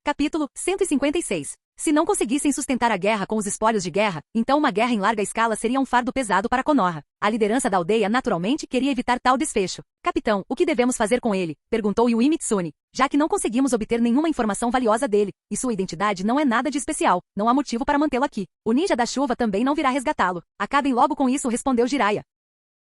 Capítulo 156. Se não conseguissem sustentar a guerra com os espólios de guerra, então uma guerra em larga escala seria um fardo pesado para Konoha. A liderança da aldeia naturalmente queria evitar tal desfecho. Capitão, o que devemos fazer com ele? Perguntou Yui Mitsune. Já que não conseguimos obter nenhuma informação valiosa dele, e sua identidade não é nada de especial, não há motivo para mantê-lo aqui. O ninja da chuva também não virá resgatá-lo. Acabem logo com isso, respondeu Jiraiya.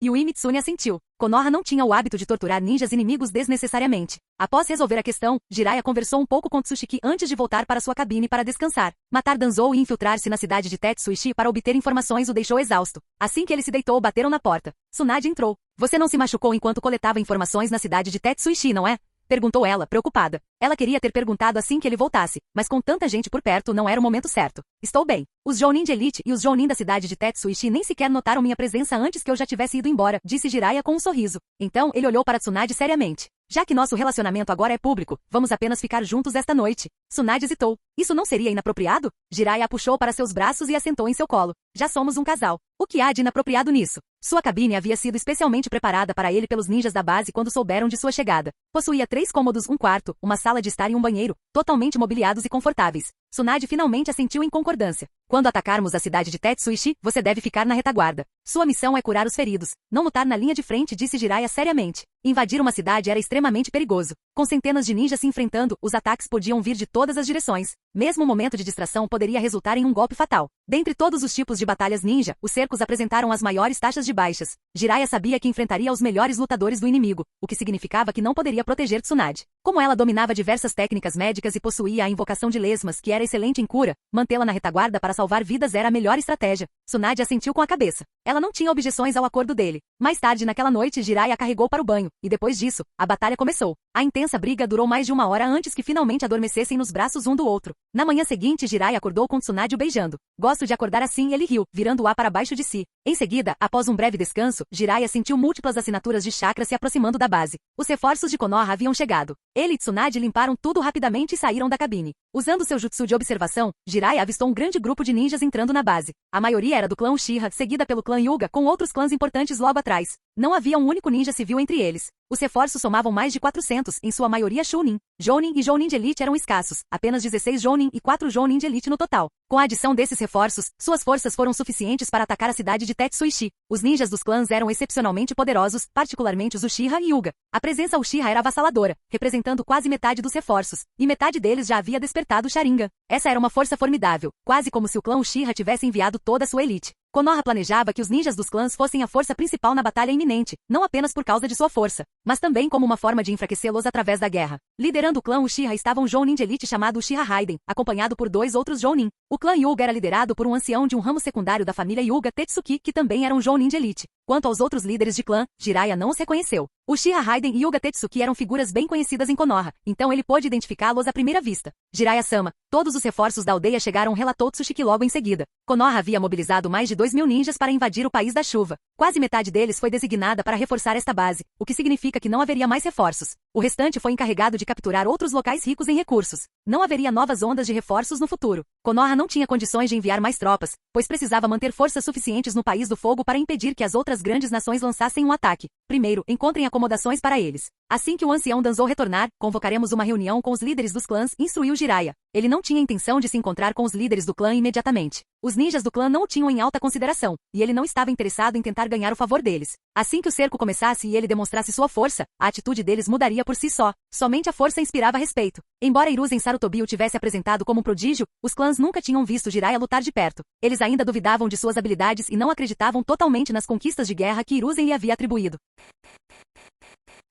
Yui Mitsune assentiu. Konoha não tinha o hábito de torturar ninjas inimigos desnecessariamente. Após resolver a questão, Jiraiya conversou um pouco com Tsushiki antes de voltar para sua cabine para descansar. Matar Danzou e infiltrar-se na cidade de Tetsuishi para obter informações o deixou exausto. Assim que ele se deitou, bateram na porta. Tsunade entrou. Você não se machucou enquanto coletava informações na cidade de Tetsuishi, não é? Perguntou ela, preocupada. Ela queria ter perguntado assim que ele voltasse, mas com tanta gente por perto não era o momento certo. Estou bem. Os Jounin de elite e os Jounin da cidade de Tetsuishi nem sequer notaram minha presença antes que eu já tivesse ido embora, disse Jiraiya com um sorriso. Então, ele olhou para Tsunade seriamente. Já que nosso relacionamento agora é público, vamos apenas ficar juntos esta noite. Tsunade hesitou. Isso não seria inapropriado? Jiraiya a puxou para seus braços e a sentou em seu colo. Já somos um casal. O que há de inapropriado nisso? Sua cabine havia sido especialmente preparada para ele pelos ninjas da base quando souberam de sua chegada. Possuía 3 cômodos, um quarto, uma sala de estar e um banheiro, totalmente mobiliados e confortáveis. Tsunade finalmente assentiu em concordância. Quando atacarmos a cidade de Tetsuishi, você deve ficar na retaguarda. Sua missão é curar os feridos. Não lutar na linha de frente, disse Jiraiya seriamente. Invadir uma cidade era extremamente perigoso. Com centenas de ninjas se enfrentando, os ataques podiam vir de todas as direções. Mesmo um momento de distração poderia resultar em um golpe fatal. Dentre todos os tipos de batalhas ninja, os cercos apresentaram as maiores taxas de baixas. Jiraiya sabia que enfrentaria os melhores lutadores do inimigo, o que significava que não poderia proteger Tsunade. Como ela dominava diversas técnicas médicas e possuía a invocação de lesmas, que era excelente em cura, mantê-la na retaguarda para salvar vidas era a melhor estratégia. Tsunade assentiu com a cabeça. Ela não tinha objeções ao acordo dele. Mais tarde naquela noite, Jiraiya a carregou para o banho, e depois disso, a batalha começou. A intensa briga durou mais de 1 hora antes que finalmente adormecessem nos braços um do outro. Na manhã seguinte, Jiraiya acordou com Tsunade o beijando. Gosto de acordar assim, ele riu, virando o ar para baixo de si. Em seguida, após um breve descanso, Jiraiya sentiu múltiplas assinaturas de chakra se aproximando da base. Os reforços de Konoha haviam chegado. Ele e Tsunade limparam tudo rapidamente e saíram da cabine. Usando seu jutsu de observação, Jiraiya avistou um grande grupo de ninjas entrando na base. A maioria era do clã Uchiha, seguida pelo clã Hyuga, com outros clãs importantes logo atrás. Não havia um único ninja civil entre eles. Os reforços somavam mais de 400, em sua maioria Chunin. Jounin e Jounin de elite eram escassos, apenas 16 Jounin e 4 Jounin de elite no total. Com a adição desses reforços, suas forças foram suficientes para atacar a cidade de Tetsuishi. Os ninjas dos clãs eram excepcionalmente poderosos, particularmente os Uchiha e Hyuga. A presença Uchiha era avassaladora, representando quase metade dos reforços, e metade deles já havia despertado o Sharingan. Essa era uma força formidável, quase como se o clã Uchiha tivesse enviado toda a sua elite. Konoha planejava que os ninjas dos clãs fossem a força principal na batalha iminente, não apenas por causa de sua força, mas também como uma forma de enfraquecê-los através da guerra. Liderando o clã Uchiha estava um Jounin de elite chamado Uchiha Raiden, acompanhado por 2 outros Jounin. O clã Hyuga era liderado por um ancião de um ramo secundário da família Hyuga, Tetsuki, que também era um Jounin de elite. Quanto aos outros líderes de clã, Jiraiya não os reconheceu. Uchiha Raiden e Hyuga Tetsuki eram figuras bem conhecidas em Konoha, então ele pôde identificá-los à primeira vista. Jiraiya-sama, todos os reforços da aldeia chegaram, relatou Tsushiki logo em seguida. Konoha havia mobilizado mais de 2.000 ninjas para invadir o País da Chuva. Quase metade deles foi designada para reforçar esta base, o que significa que não haveria mais reforços. O restante foi encarregado de capturar outros locais ricos em recursos. Não haveria novas ondas de reforços no futuro. Konoha não tinha condições de enviar mais tropas, pois precisava manter forças suficientes no País do Fogo para impedir que as outras grandes nações lançassem um ataque. Primeiro, encontrem acomodações para eles. Assim que o ancião Danzou retornar, convocaremos uma reunião com os líderes dos clãs, instruiu Jiraiya. Ele não tinha intenção de se encontrar com os líderes do clã imediatamente. Os ninjas do clã não o tinham em alta consideração, e ele não estava interessado em tentar ganhar o favor deles. Assim que o cerco começasse e ele demonstrasse sua força, a atitude deles mudaria por si só. Somente a força inspirava respeito. Embora Hiruzen Sarutobi o tivesse apresentado como um prodígio, os clãs nunca tinham visto Jiraiya lutar de perto. Eles ainda duvidavam de suas habilidades e não acreditavam totalmente nas conquistas de guerra que Hiruzen lhe havia atribuído.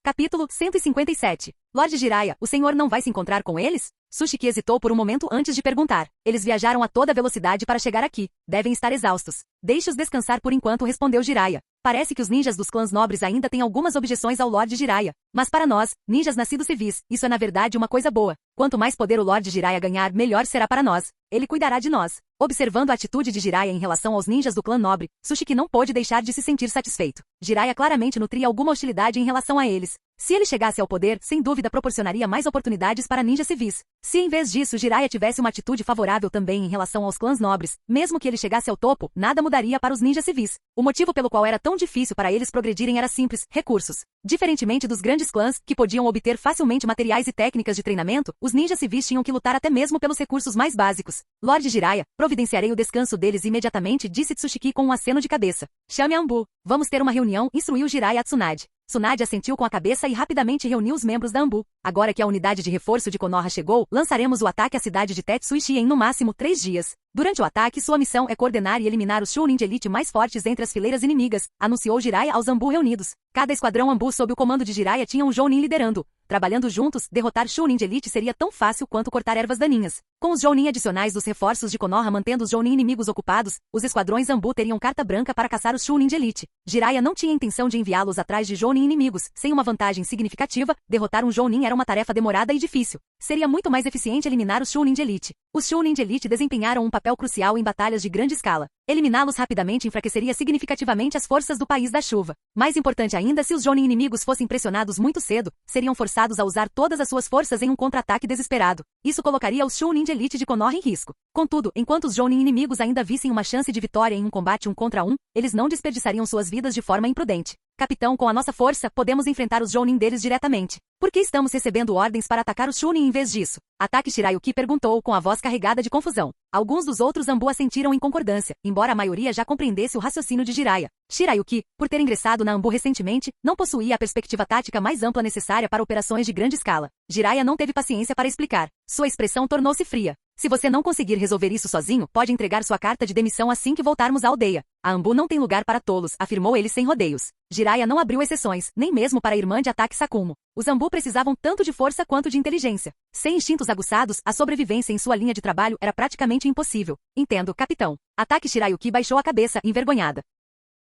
Capítulo 157. Lorde Jiraiya, o senhor não vai se encontrar com eles? Sushiki hesitou por um momento antes de perguntar. Eles viajaram a toda velocidade para chegar aqui. Devem estar exaustos. Deixe-os descansar por enquanto, respondeu Jiraiya. Parece que os ninjas dos clãs nobres ainda têm algumas objeções ao Lorde Jiraiya. Mas para nós, ninjas nascidos civis, isso é na verdade uma coisa boa. Quanto mais poder o Lorde Jiraiya ganhar, melhor será para nós. Ele cuidará de nós. Observando a atitude de Jiraiya em relação aos ninjas do clã nobre, Sushiki não pôde deixar de se sentir satisfeito. Jiraiya claramente nutria alguma hostilidade em relação a eles. Se ele chegasse ao poder, sem dúvida proporcionaria mais oportunidades para ninjas civis. Se em vez disso Jiraiya tivesse uma atitude favorável também em relação aos clãs nobres, mesmo que ele chegasse ao topo, nada mudaria para os ninjas civis. O motivo pelo qual era tão difícil para eles progredirem era simples: recursos. Diferentemente dos grandes clãs, que podiam obter facilmente materiais e técnicas de treinamento, os ninjas civis tinham que lutar até mesmo pelos recursos mais básicos. Lorde Jiraiya, providenciarei o descanso deles imediatamente, disse Tsushiki com um aceno de cabeça. Chame Anbu. Vamos ter uma reunião, instruiu Jiraiya a Tsunade. Tsunade assentiu com a cabeça e rapidamente reuniu os membros da Anbu. Agora que a unidade de reforço de Konoha chegou, lançaremos o ataque à cidade de Tetsuishi em no máximo 3 dias. Durante o ataque, sua missão é coordenar e eliminar os Chunin de elite mais fortes entre as fileiras inimigas, anunciou Jiraiya aos Anbu reunidos. Cada esquadrão Anbu sob o comando de Jiraiya tinha um Jounin liderando. Trabalhando juntos, derrotar Chunin de elite seria tão fácil quanto cortar ervas daninhas. Com os Jounin adicionais dos reforços de Konoha mantendo os Jounin inimigos ocupados, os esquadrões Anbu teriam carta branca para caçar os Chunin de elite. Jiraiya não tinha intenção de enviá-los atrás de Jounin inimigos. Sem uma vantagem significativa, derrotar um Jounin era uma tarefa demorada e difícil. Seria muito mais eficiente eliminar os Chunin de elite. Os Chunin de elite desempenharam um papel crucial em batalhas de grande escala. Eliminá-los rapidamente enfraqueceria significativamente as forças do País da Chuva. Mais importante ainda, se os Jounin inimigos fossem pressionados muito cedo, seriam forçados a usar todas as suas forças em um contra-ataque desesperado. Isso colocaria os Chunin de elite de Konoha em risco. Contudo, enquanto os Jounin inimigos ainda vissem uma chance de vitória em um combate 1 contra 1, eles não desperdiçariam suas vidas de forma imprudente. Capitão, com a nossa força, podemos enfrentar os Jounin deles diretamente. Por que estamos recebendo ordens para atacar os Chunin em vez disso? Ataque Shirayuki perguntou com a voz carregada de confusão. Alguns dos outros Anbu assentiram em concordância, embora a maioria já compreendesse o raciocínio de Jiraiya. Shirayuki, por ter ingressado na Anbu recentemente, não possuía a perspectiva tática mais ampla necessária para operações de grande escala. Jiraiya não teve paciência para explicar. Sua expressão tornou-se fria. Se você não conseguir resolver isso sozinho, pode entregar sua carta de demissão assim que voltarmos à aldeia. A Anbu não tem lugar para tolos, afirmou ele sem rodeios. Jiraiya não abriu exceções, nem mesmo para a irmã de ataque Sakumo. Os Anbu precisavam tanto de força quanto de inteligência. Sem instintos aguçados, a sobrevivência em sua linha de trabalho era praticamente impossível. Entendo, capitão. Ataque Shirayuki baixou a cabeça, envergonhada.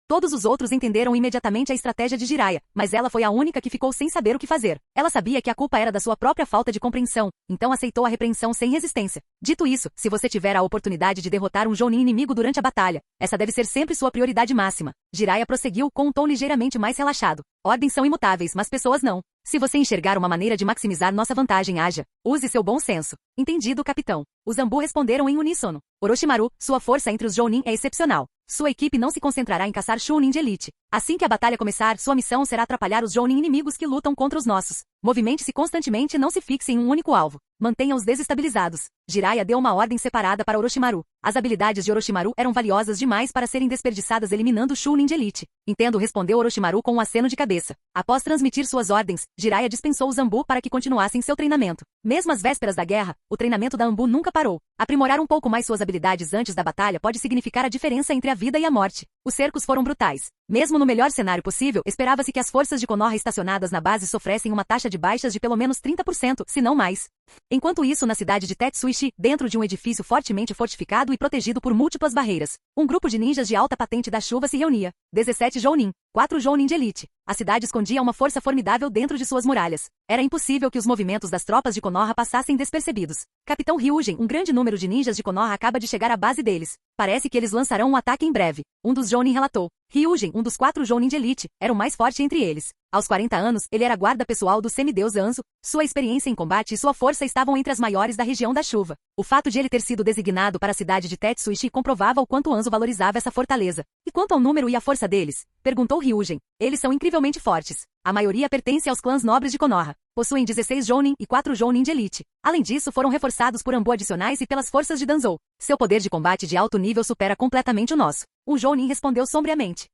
Todos os outros entenderam imediatamente a estratégia de Jiraiya, mas ela foi a única que ficou sem saber o que fazer. Ela sabia que a culpa era da sua própria falta de compreensão, então aceitou a repreensão sem resistência. Dito isso, se você tiver a oportunidade de derrotar um Jounin inimigo durante a batalha, essa deve ser sempre sua prioridade máxima. Jiraiya prosseguiu com um tom ligeiramente mais relaxado. Ordens são imutáveis, mas pessoas não. Se você enxergar uma maneira de maximizar nossa vantagem, haja. Use seu bom senso. Entendido, capitão. Os Anbu responderam em uníssono. Orochimaru, sua força entre os Jounin é excepcional. Sua equipe não se concentrará em caçar Chunin de elite. Assim que a batalha começar, sua missão será atrapalhar os Jounin inimigos que lutam contra os nossos. Movimente-se constantemente e não se fixe em um único alvo. Mantenha-os desestabilizados. Jiraiya deu uma ordem separada para Orochimaru. As habilidades de Orochimaru eram valiosas demais para serem desperdiçadas eliminando Chunin de elite. Entendo, respondeu Orochimaru com um aceno de cabeça. Após transmitir suas ordens, Jiraiya dispensou os Anbu para que continuassem seu treinamento. Mesmo às vésperas da guerra, o treinamento da Anbu nunca parou. Aprimorar um pouco mais suas habilidades antes da batalha pode significar a diferença entre a vida e a morte. Os cercos foram brutais. Mesmo no melhor cenário possível, esperava-se que as forças de Konoha estacionadas na base sofressem uma taxa de baixas de pelo menos 30%, se não mais. Enquanto isso, na cidade de Tetsuishi, dentro de um edifício fortemente fortificado e protegido por múltiplas barreiras, um grupo de ninjas de alta patente da chuva se reunia. 17 Jounin, 4 Jounin de elite. A cidade escondia uma força formidável dentro de suas muralhas. Era impossível que os movimentos das tropas de Konoha passassem despercebidos. Capitão Ryugen, um grande número de ninjas de Konoha acaba de chegar à base deles. Parece que eles lançarão um ataque em breve. Um dos Jounin relatou. Ryugen, um dos 4 Jounin de elite, era o mais forte entre eles. Aos 40 anos, ele era guarda pessoal do semideus Anzo. Sua experiência em combate e sua força estavam entre as maiores da região da chuva. O fato de ele ter sido designado para a cidade de Tetsuishi comprovava o quanto Anzo valorizava essa fortaleza. E quanto ao número e à força deles? Perguntou Ryugen. Eles são incrivelmente fortes. A maioria pertence aos clãs nobres de Konoha. Possuem 16 Jounin e 4 Jounin de elite. Além disso, foram reforçados por Anbu adicionais e pelas forças de Danzou. Seu poder de combate de alto nível supera completamente o nosso. Um Jounin respondeu sombriamente.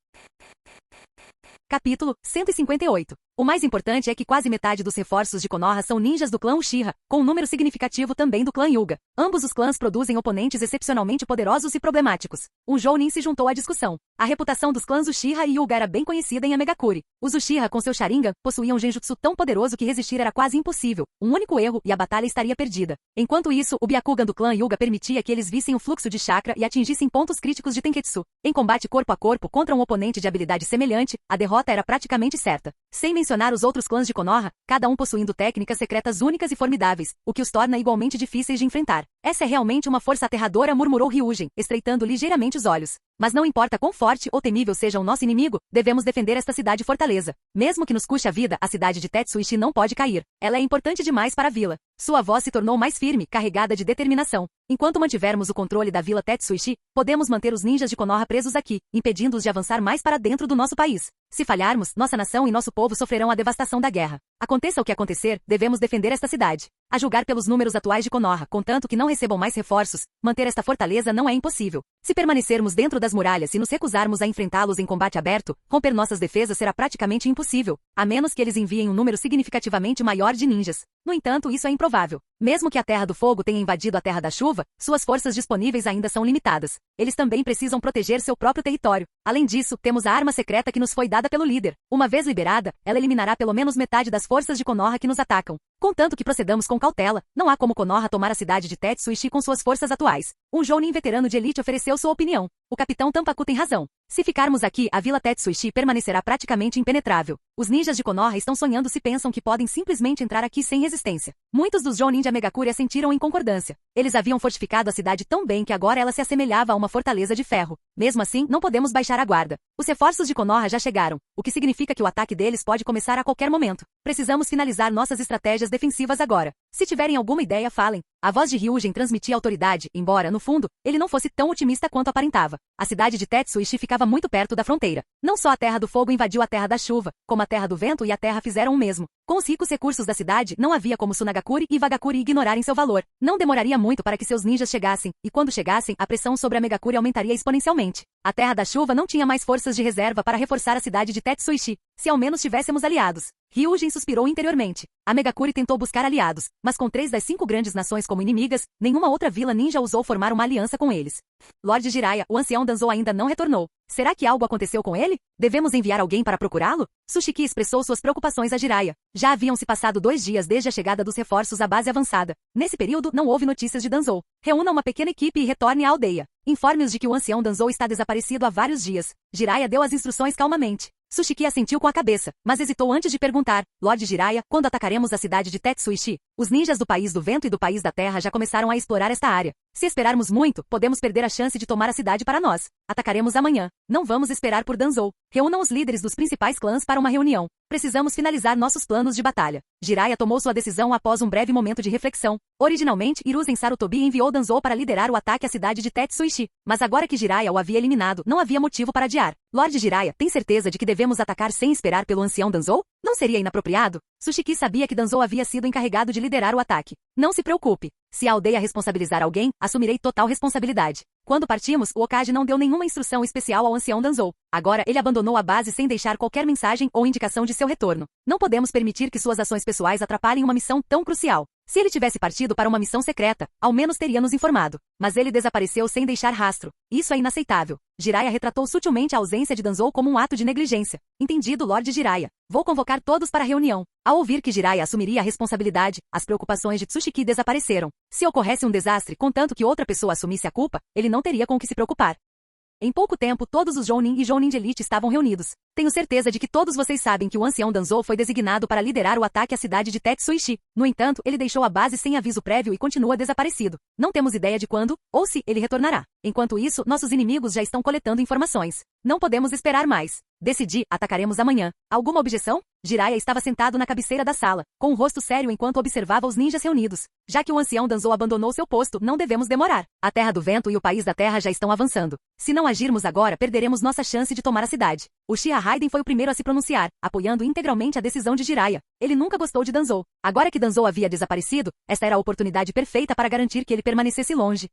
Capítulo 158. O mais importante é que quase metade dos reforços de Konoha são ninjas do clã Uchiha, com um número significativo também do clã Hyuga. Ambos os clãs produzem oponentes excepcionalmente poderosos e problemáticos. Um Jounin se juntou à discussão. A reputação dos clãs Uchiha e Hyuga era bem conhecida em Amegakure. Os Uchiha, com seu Sharingan, possuíam um genjutsu tão poderoso que resistir era quase impossível. Um único erro e a batalha estaria perdida. Enquanto isso, o Byakugan do clã Hyuga permitia que eles vissem o fluxo de chakra e atingissem pontos críticos de Tenketsu. Em combate corpo a corpo contra um oponente de habilidade semelhante, a derrota era praticamente certa. Sem mencionar os outros clãs de Konoha, cada um possuindo técnicas secretas únicas e formidáveis, o que os torna igualmente difíceis de enfrentar. Essa é realmente uma força aterradora, murmurou Ryujin, estreitando ligeiramente os olhos. Mas não importa quão forte ou temível seja o nosso inimigo, devemos defender esta cidade-fortaleza. Mesmo que nos custe a vida, a cidade de Tetsuishi não pode cair. Ela é importante demais para a vila. Sua voz se tornou mais firme, carregada de determinação. Enquanto mantivermos o controle da vila Tetsuishi, podemos manter os ninjas de Konoha presos aqui, impedindo-os de avançar mais para dentro do nosso país. Se falharmos, nossa nação e nosso povo sofrerão a devastação da guerra. Aconteça o que acontecer, devemos defender esta cidade. A julgar pelos números atuais de Konoha, contanto que não recebam mais reforços, manter esta fortaleza não é impossível. Se permanecermos dentro das muralhas e nos recusarmos a enfrentá-los em combate aberto, romper nossas defesas será praticamente impossível, a menos que eles enviem um número significativamente maior de ninjas. No entanto, isso é improvável. Mesmo que a Terra do Fogo tenha invadido a Terra da Chuva, suas forças disponíveis ainda são limitadas. Eles também precisam proteger seu próprio território. Além disso, temos a arma secreta que nos foi dada pelo líder. Uma vez liberada, ela eliminará pelo menos metade das forças de Konoha que nos atacam. Contanto que procedamos com cautela, não há como Konoha tomar a cidade de Tetsuishi com suas forças atuais. Um Jounin veterano de elite ofereceu sua opinião. O capitão Tampaku tem razão. Se ficarmos aqui, a vila Tetsuishi permanecerá praticamente impenetrável. Os ninjas de Konoha estão sonhando se pensam que podem simplesmente entrar aqui sem resistência. Muitos dos Jounin de Amegakure assentiram em concordância. Eles haviam fortificado a cidade tão bem que agora ela se assemelhava a uma fortaleza de ferro. Mesmo assim, não podemos baixar a guarda. Os reforços de Konoha já chegaram, o que significa que o ataque deles pode começar a qualquer momento. Precisamos finalizar nossas estratégias defensivas agora. Se tiverem alguma ideia, falem. A voz de Ryujin transmitia autoridade, embora, no fundo, ele não fosse tão otimista quanto aparentava. A cidade de Tetsuishi ficava muito perto da fronteira. Não só a Terra do Fogo invadiu a Terra da Chuva, como a Terra do Vento e a Terra fizeram o mesmo. Com os ricos recursos da cidade, não havia como Sunagakure e Vagakure ignorarem seu valor. Não demoraria muito para que seus ninjas chegassem, e quando chegassem, a pressão sobre a Megakure aumentaria exponencialmente. A Terra da Chuva não tinha mais forças de reserva para reforçar a cidade de Tetsuishi, se ao menos tivéssemos aliados. Ryujin suspirou interiormente. A Megakure tentou buscar aliados, mas com 3 das 5 grandes nações como inimigas, nenhuma outra vila ninja ousou formar uma aliança com eles. Lord Jiraiya, o ancião Danzou ainda não retornou. Será que algo aconteceu com ele? Devemos enviar alguém para procurá-lo? Sushiki expressou suas preocupações a Jiraiya. Já haviam se passado 2 dias desde a chegada dos reforços à base avançada. Nesse período, não houve notícias de Danzou. Reúna uma pequena equipe e retorne à aldeia. Informe-os de que o ancião Danzou está desaparecido há vários dias. Jiraiya deu as instruções calmamente. Sushiki assentiu com a cabeça, mas hesitou antes de perguntar. Lord Jiraiya, quando atacaremos a cidade de Tetsuishi? Os ninjas do País do Vento e do País da Terra já começaram a explorar esta área. Se esperarmos muito, podemos perder a chance de tomar a cidade para nós. Atacaremos amanhã. Não vamos esperar por Danzou. Reúnam os líderes dos principais clãs para uma reunião. Precisamos finalizar nossos planos de batalha. Jiraiya tomou sua decisão após um breve momento de reflexão. Originalmente, Hiruzen Sarutobi enviou Danzou para liderar o ataque à cidade de Tetsuishi, mas agora que Jiraiya o havia eliminado, não havia motivo para adiar. Lord Jiraiya, tem certeza de que devemos atacar sem esperar pelo ancião Danzou? Não seria inapropriado? Sushiki sabia que Danzou havia sido encarregado de liderar o ataque. Não se preocupe. Se a aldeia responsabilizar alguém, assumirei total responsabilidade. Quando partimos, o Hokage não deu nenhuma instrução especial ao ancião Danzou. Agora, ele abandonou a base sem deixar qualquer mensagem ou indicação de seu retorno. Não podemos permitir que suas ações pessoais atrapalhem uma missão tão crucial. Se ele tivesse partido para uma missão secreta, ao menos teria nos informado. Mas ele desapareceu sem deixar rastro. Isso é inaceitável. Jiraiya retratou sutilmente a ausência de Danzou como um ato de negligência. Entendido, Lord Jiraiya. Vou convocar todos para a reunião. Ao ouvir que Jiraiya assumiria a responsabilidade, as preocupações de Tsushiki desapareceram. Se ocorresse um desastre, contanto que outra pessoa assumisse a culpa, ele não teria com o que se preocupar. Em pouco tempo, todos os Jounin e Jounin de elite estavam reunidos. Tenho certeza de que todos vocês sabem que o ancião Danzou foi designado para liderar o ataque à cidade de Tetsuishi. No entanto, ele deixou a base sem aviso prévio e continua desaparecido. Não temos ideia de quando, ou se, ele retornará. Enquanto isso, nossos inimigos já estão coletando informações. Não podemos esperar mais. Decidi, atacaremos amanhã. Alguma objeção? Jiraiya estava sentado na cabeceira da sala, com um rosto sério enquanto observava os ninjas reunidos. Já que o ancião Danzou abandonou seu posto, não devemos demorar. A Terra do Vento e o País da Terra já estão avançando. Se não agirmos agora, perderemos nossa chance de tomar a cidade. Uchiha Raiden foi o primeiro a se pronunciar, apoiando integralmente a decisão de Jiraiya. Ele nunca gostou de Danzou. Agora que Danzou havia desaparecido, esta era a oportunidade perfeita para garantir que ele permanecesse longe.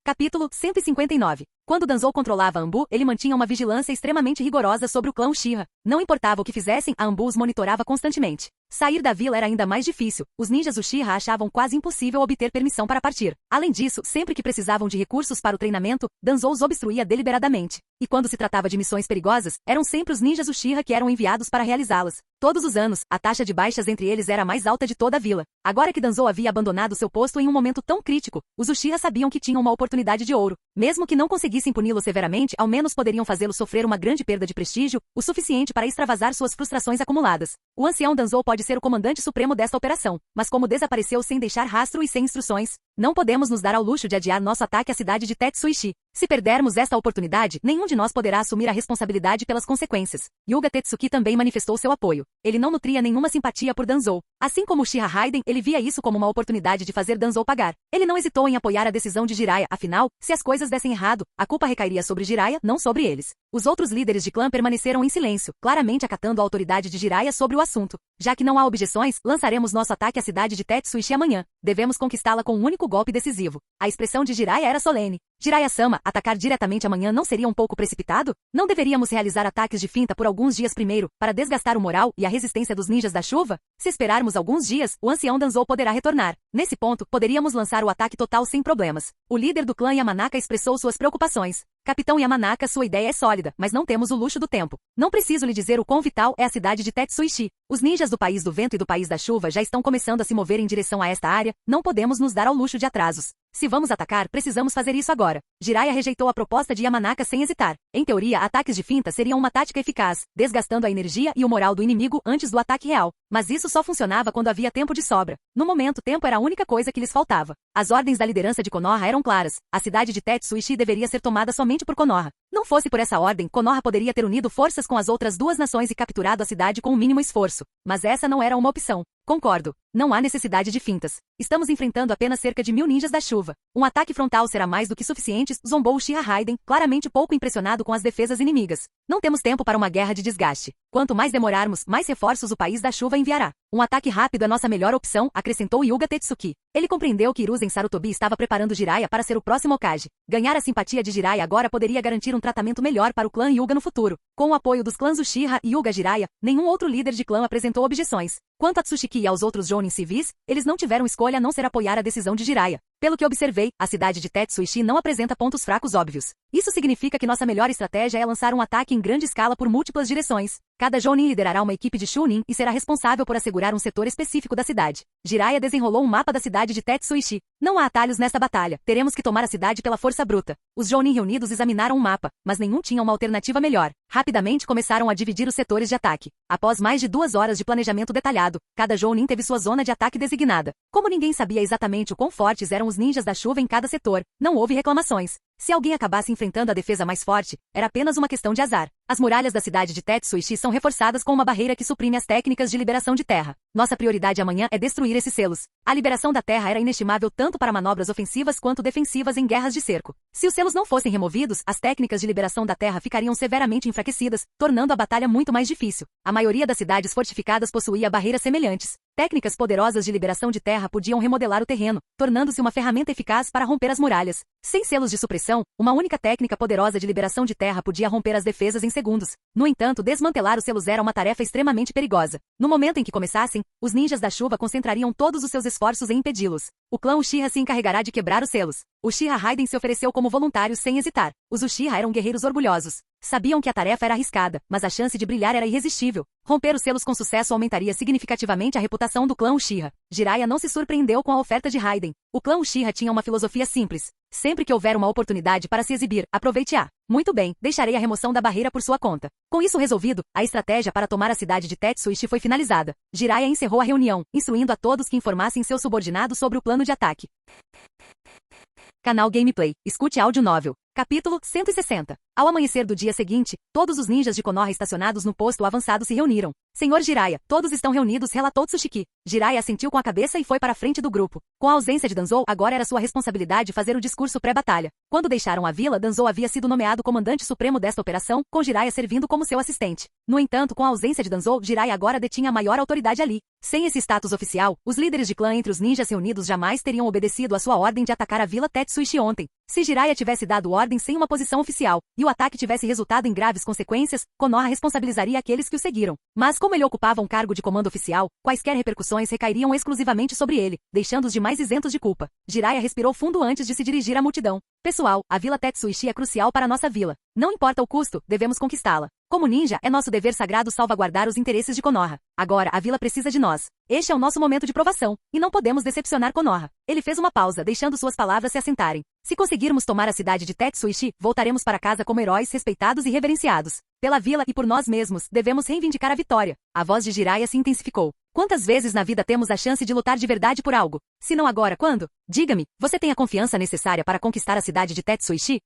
Capítulo 159. Quando Danzou controlava Anbu, ele mantinha uma vigilância extremamente rigorosa sobre o clã Uchiha. Não importava o que fizessem, a Anbu os monitorava constantemente. Sair da vila era ainda mais difícil. Os ninjas Uchiha achavam quase impossível obter permissão para partir. Além disso, sempre que precisavam de recursos para o treinamento, Danzou os obstruía deliberadamente. E quando se tratava de missões perigosas, eram sempre os ninjas Uchiha que eram enviados para realizá-las. Todos os anos, a taxa de baixas entre eles era a mais alta de toda a vila. Agora que Danzou havia abandonado seu posto em um momento tão crítico, os Uchiha sabiam que tinham uma oportunidade de ouro. Mesmo que não conseguissem puni-lo severamente, ao menos poderiam fazê-lo sofrer uma grande perda de prestígio, o suficiente para extravasar suas frustrações acumuladas. O ancião Danzou pode ser o comandante supremo desta operação, mas como desapareceu sem deixar rastro e sem instruções, não podemos nos dar ao luxo de adiar nosso ataque à cidade de Tetsuishi. Se perdermos esta oportunidade, nenhum de nós poderá assumir a responsabilidade pelas consequências. Yuga Tetsuki também manifestou seu apoio. Ele não nutria nenhuma simpatia por Danzou. Assim como Uchiha Raiden, ele via isso como uma oportunidade de fazer Danzou pagar. Ele não hesitou em apoiar a decisão de Jiraiya, afinal, se as coisas dessem errado, a culpa recairia sobre Jiraiya, não sobre eles. Os outros líderes de clã permaneceram em silêncio, claramente acatando a autoridade de Jiraiya sobre o assunto. Já que não há objeções, lançaremos nosso ataque à cidade de Tetsuishi amanhã. Devemos conquistá-la com um único golpe decisivo. A expressão de Jiraiya era solene. Jiraiya-sama, atacar diretamente amanhã não seria um pouco precipitado? Não deveríamos realizar ataques de finta por alguns dias primeiro, para desgastar o moral e a resistência dos ninjas da chuva? Se esperarmos alguns dias, o ancião Danzou poderá retornar. Nesse ponto, poderíamos lançar o ataque total sem problemas. O líder do clã Yamanaka expressou suas preocupações. Capitão Yamanaka, sua ideia é sólida, mas não temos o luxo do tempo. Não preciso lhe dizer o quão vital é a cidade de Tetsuishi. Os ninjas do País do Vento e do País da Chuva já estão começando a se mover em direção a esta área, não podemos nos dar ao luxo de atrasos. Se vamos atacar, precisamos fazer isso agora. Jiraiya rejeitou a proposta de Yamanaka sem hesitar. Em teoria, ataques de finta seriam uma tática eficaz, desgastando a energia e o moral do inimigo antes do ataque real. Mas isso só funcionava quando havia tempo de sobra. No momento, tempo era a única coisa que lhes faltava. As ordens da liderança de Konoha eram claras. A cidade de Tetsuishi deveria ser tomada somente por Konoha. Não fosse por essa ordem, Konoha poderia ter unido forças com as outras duas nações e capturado a cidade com o mínimo esforço. Mas essa não era uma opção. Concordo. Não há necessidade de fintas. Estamos enfrentando apenas cerca de 1000 ninjas da chuva. Um ataque frontal será mais do que suficiente, zombou Uchiha Raiden, claramente pouco impressionado com as defesas inimigas. Não temos tempo para uma guerra de desgaste. Quanto mais demorarmos, mais reforços o País da Chuva enviará. Um ataque rápido é nossa melhor opção, acrescentou Yuga Tetsuki. Ele compreendeu que Hiruzen Sarutobi estava preparando Jiraiya para ser o próximo Hokage. Ganhar a simpatia de Jiraiya agora poderia garantir um tratamento melhor para o clã Hyuga no futuro. Com o apoio dos clãs Uchiha e Hyuga Jiraiya, nenhum outro líder de clã apresentou objeções. Quanto a Tsushiki e aos outros Jounin civis, eles não tiveram escolha a não ser apoiar a decisão de Jiraiya. Pelo que observei, a cidade de Tetsuishi não apresenta pontos fracos óbvios. Isso significa que nossa melhor estratégia é lançar um ataque em grande escala por múltiplas direções. Cada Jounin liderará uma equipe de Chunin e será responsável por assegurar um setor específico da cidade. Jiraiya desenrolou um mapa da cidade de Tetsuishi. Não há atalhos nesta batalha. Teremos que tomar a cidade pela força bruta. Os Jounin reunidos examinaram o mapa, mas nenhum tinha uma alternativa melhor. Rapidamente começaram a dividir os setores de ataque. Após mais de 2 horas de planejamento detalhado, cada Jounin teve sua zona de ataque designada. Como ninguém sabia exatamente o quão fortes eram os ninjas da chuva em cada setor, não houve reclamações. Se alguém acabasse enfrentando a defesa mais forte, era apenas uma questão de azar. As muralhas da cidade de Tetsuishi são reforçadas com uma barreira que suprime as técnicas de liberação de terra. Nossa prioridade amanhã é destruir esses selos. A liberação da terra era inestimável tanto para manobras ofensivas quanto defensivas em guerras de cerco. Se os selos não fossem removidos, as técnicas de liberação da terra ficariam severamente enfraquecidas, tornando a batalha muito mais difícil. A maioria das cidades fortificadas possuía barreiras semelhantes. Técnicas poderosas de liberação de terra podiam remodelar o terreno, tornando-se uma ferramenta eficaz para romper as muralhas. Sem selos de supressão, uma única técnica poderosa de liberação de terra podia romper as defesas em segundos. No entanto, desmantelar os selos era uma tarefa extremamente perigosa. No momento em que começassem, os ninjas da chuva concentrariam todos os seus esforços em impedi-los. O clã Uchiha se encarregará de quebrar os selos. Uchiha Raiden se ofereceu como voluntário sem hesitar. Os Uchiha eram guerreiros orgulhosos. Sabiam que a tarefa era arriscada, mas a chance de brilhar era irresistível. Romper os selos com sucesso aumentaria significativamente a reputação do clã Uchiha. Jiraiya não se surpreendeu com a oferta de Raiden. O clã Uchiha tinha uma filosofia simples. Sempre que houver uma oportunidade para se exibir, aproveite-a. Muito bem, deixarei a remoção da barreira por sua conta. Com isso resolvido, a estratégia para tomar a cidade de Tetsuishi foi finalizada. Jiraiya encerrou a reunião, instruindo a todos que informassem seus subordinados sobre o plano de ataque. Canal Gameplay. Escute áudio novel. Capítulo 160. Ao amanhecer do dia seguinte, todos os ninjas de Konoha estacionados no posto avançado se reuniram. Senhor Jiraiya, todos estão reunidos, relatou Tsushiki. Jiraiya assentiu com a cabeça e foi para a frente do grupo. Com a ausência de Danzou, agora era sua responsabilidade fazer o discurso pré-batalha. Quando deixaram a vila, Danzou havia sido nomeado comandante supremo desta operação, com Jiraiya servindo como seu assistente. No entanto, com a ausência de Danzou, Jiraiya agora detinha a maior autoridade ali. Sem esse status oficial, os líderes de clã entre os ninjas reunidos jamais teriam obedecido à sua ordem de atacar a vila Tetsuishi ontem. Se Jiraiya tivesse dado ordem sem uma posição oficial, e o ataque tivesse resultado em graves consequências, Konoha responsabilizaria aqueles que o seguiram. Mas como ele ocupava um cargo de comando oficial, quaisquer repercussões recairiam exclusivamente sobre ele, deixando os demais isentos de culpa. Jiraiya respirou fundo antes de se dirigir à multidão. Pessoal, a vila Tetsuishi é crucial para nossa vila. Não importa o custo, devemos conquistá-la. Como ninja, é nosso dever sagrado salvaguardar os interesses de Konoha. Agora, a vila precisa de nós. Este é o nosso momento de provação, e não podemos decepcionar Konoha. Ele fez uma pausa, deixando suas palavras se assentarem. Se conseguirmos tomar a cidade de Tetsuishi, voltaremos para casa como heróis respeitados e reverenciados. Pela vila e por nós mesmos, devemos reivindicar a vitória. A voz de Jiraiya se intensificou. Quantas vezes na vida temos a chance de lutar de verdade por algo? Se não agora, quando? Diga-me, você tem a confiança necessária para conquistar a cidade de Tetsuishi?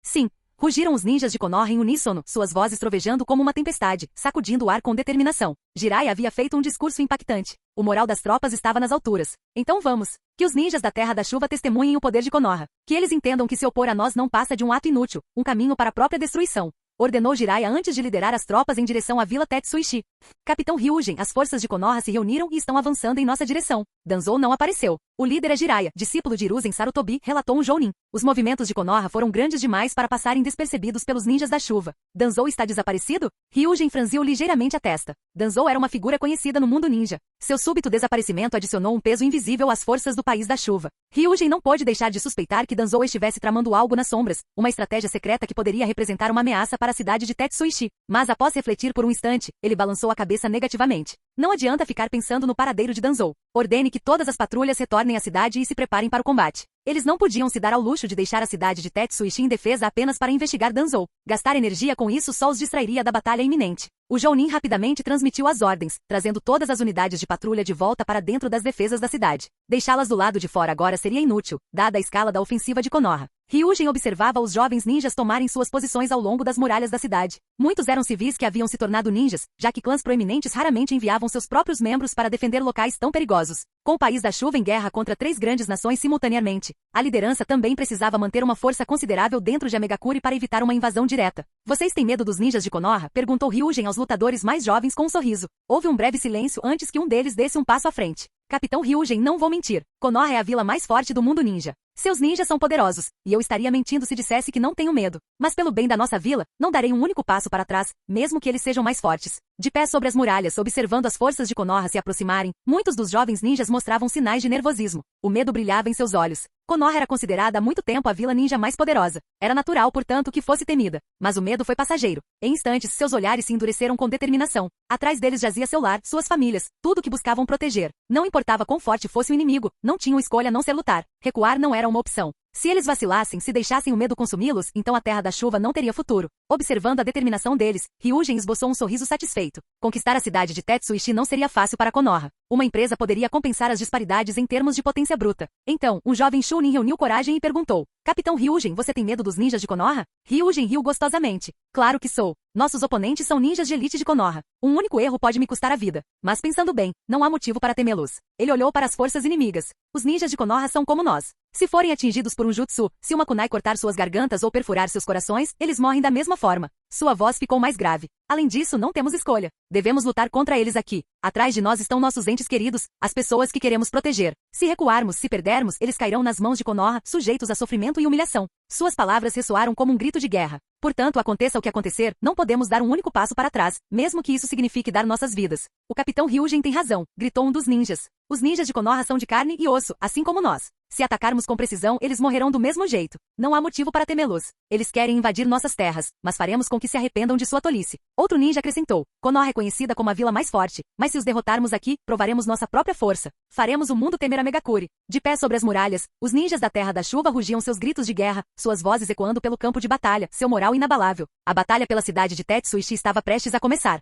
Sim. Rugiram os ninjas de Konoha em uníssono, suas vozes trovejando como uma tempestade, sacudindo o ar com determinação. Jiraiya havia feito um discurso impactante. O moral das tropas estava nas alturas. Então vamos. Que os ninjas da Terra da Chuva testemunhem o poder de Konoha. Que eles entendam que se opor a nós não passa de um ato inútil, um caminho para a própria destruição. Ordenou Jiraiya antes de liderar as tropas em direção à vila Tetsuishi. Capitão Ryugen, as forças de Konoha se reuniram e estão avançando em nossa direção. Danzou não apareceu. O líder é Jiraiya, discípulo de Hiruzen Sarutobi, relatou um Jounin. Os movimentos de Konoha foram grandes demais para passarem despercebidos pelos ninjas da chuva. Danzou está desaparecido? Ryugen franziu ligeiramente a testa. Danzou era uma figura conhecida no mundo ninja. Seu súbito desaparecimento adicionou um peso invisível às forças do país da chuva. Ryugen não pôde deixar de suspeitar que Danzou estivesse tramando algo nas sombras, uma estratégia secreta que poderia representar uma ameaça para a cidade de Tetsuishi. Mas após refletir por um instante, ele balançou a cabeça negativamente. Não adianta ficar pensando no paradeiro de Danzou. Ordene que todas as patrulhas retornem à cidade e se preparem para o combate. Eles não podiam se dar ao luxo de deixar a cidade de Tetsuishi indefesa apenas para investigar Danzou. Gastar energia com isso só os distrairia da batalha iminente. O Jounin rapidamente transmitiu as ordens, trazendo todas as unidades de patrulha de volta para dentro das defesas da cidade. Deixá-las do lado de fora agora seria inútil, dada a escala da ofensiva de Konoha. Ryugen observava os jovens ninjas tomarem suas posições ao longo das muralhas da cidade. Muitos eram civis que haviam se tornado ninjas, já que clãs proeminentes raramente enviavam seus próprios membros para defender locais tão perigosos. Com o país da chuva em guerra contra 3 grandes nações simultaneamente, a liderança também precisava manter uma força considerável dentro de Amegakure para evitar uma invasão direta. Vocês têm medo dos ninjas de Konoha? Perguntou Ryugen aos lutadores mais jovens com um sorriso. Houve um breve silêncio antes que um deles desse um passo à frente. Capitão Ryugen, não vou mentir. Konoha é a vila mais forte do mundo ninja. Seus ninjas são poderosos, e eu estaria mentindo se dissesse que não tenho medo. Mas pelo bem da nossa vila, não darei um único passo para trás, mesmo que eles sejam mais fortes. De pé sobre as muralhas, observando as forças de Konoha se aproximarem, muitos dos jovens ninjas mostravam sinais de nervosismo. O medo brilhava em seus olhos. Konoha era considerada há muito tempo a vila ninja mais poderosa. Era natural, portanto, que fosse temida. Mas o medo foi passageiro. Em instantes, seus olhares se endureceram com determinação. Atrás deles jazia seu lar, suas famílias, tudo o que buscavam proteger. Não importava quão forte fosse o inimigo, não tinham escolha a não ser lutar. Recuar não era uma opção. Se eles vacilassem, se deixassem o medo consumi-los, então a Terra da Chuva não teria futuro. Observando a determinação deles, Ryugen esboçou um sorriso satisfeito. Conquistar a cidade de Tetsuishi não seria fácil para Konoha. Uma empresa poderia compensar as disparidades em termos de potência bruta. Então, um jovem Chunin reuniu coragem e perguntou: Capitão Ryugen, você tem medo dos ninjas de Konoha? Ryugen riu gostosamente. Claro que sou. Nossos oponentes são ninjas de elite de Konoha. Um único erro pode me custar a vida. Mas pensando bem, não há motivo para temê-los. Ele olhou para as forças inimigas. Os ninjas de Konoha são como nós. Se forem atingidos por um jutsu, se uma kunai cortar suas gargantas ou perfurar seus corações, eles morrem da mesma forma. Sua voz ficou mais grave. Além disso, não temos escolha. Devemos lutar contra eles aqui. Atrás de nós estão nossos entes queridos, as pessoas que queremos proteger. Se recuarmos, se perdermos, eles cairão nas mãos de Konoha, sujeitos a sofrimento e humilhação. Suas palavras ressoaram como um grito de guerra. Portanto, aconteça o que acontecer, não podemos dar um único passo para trás, mesmo que isso signifique dar nossas vidas. O capitão Ryugen tem razão, gritou um dos ninjas. Os ninjas de Konoha são de carne e osso, assim como nós. Se atacarmos com precisão, eles morrerão do mesmo jeito. Não há motivo para temê-los. Eles querem invadir nossas terras, mas faremos com que se arrependam de sua tolice. Outro ninja acrescentou: Konoha é conhecida como a vila mais forte, mas se os derrotarmos aqui, provaremos nossa própria força. Faremos o mundo temer a Megakure. De pé sobre as muralhas, os ninjas da Terra da Chuva rugiam seus gritos de guerra, suas vozes ecoando pelo campo de batalha, seu moral inabalável. A batalha pela cidade de Tetsuishi estava prestes a começar.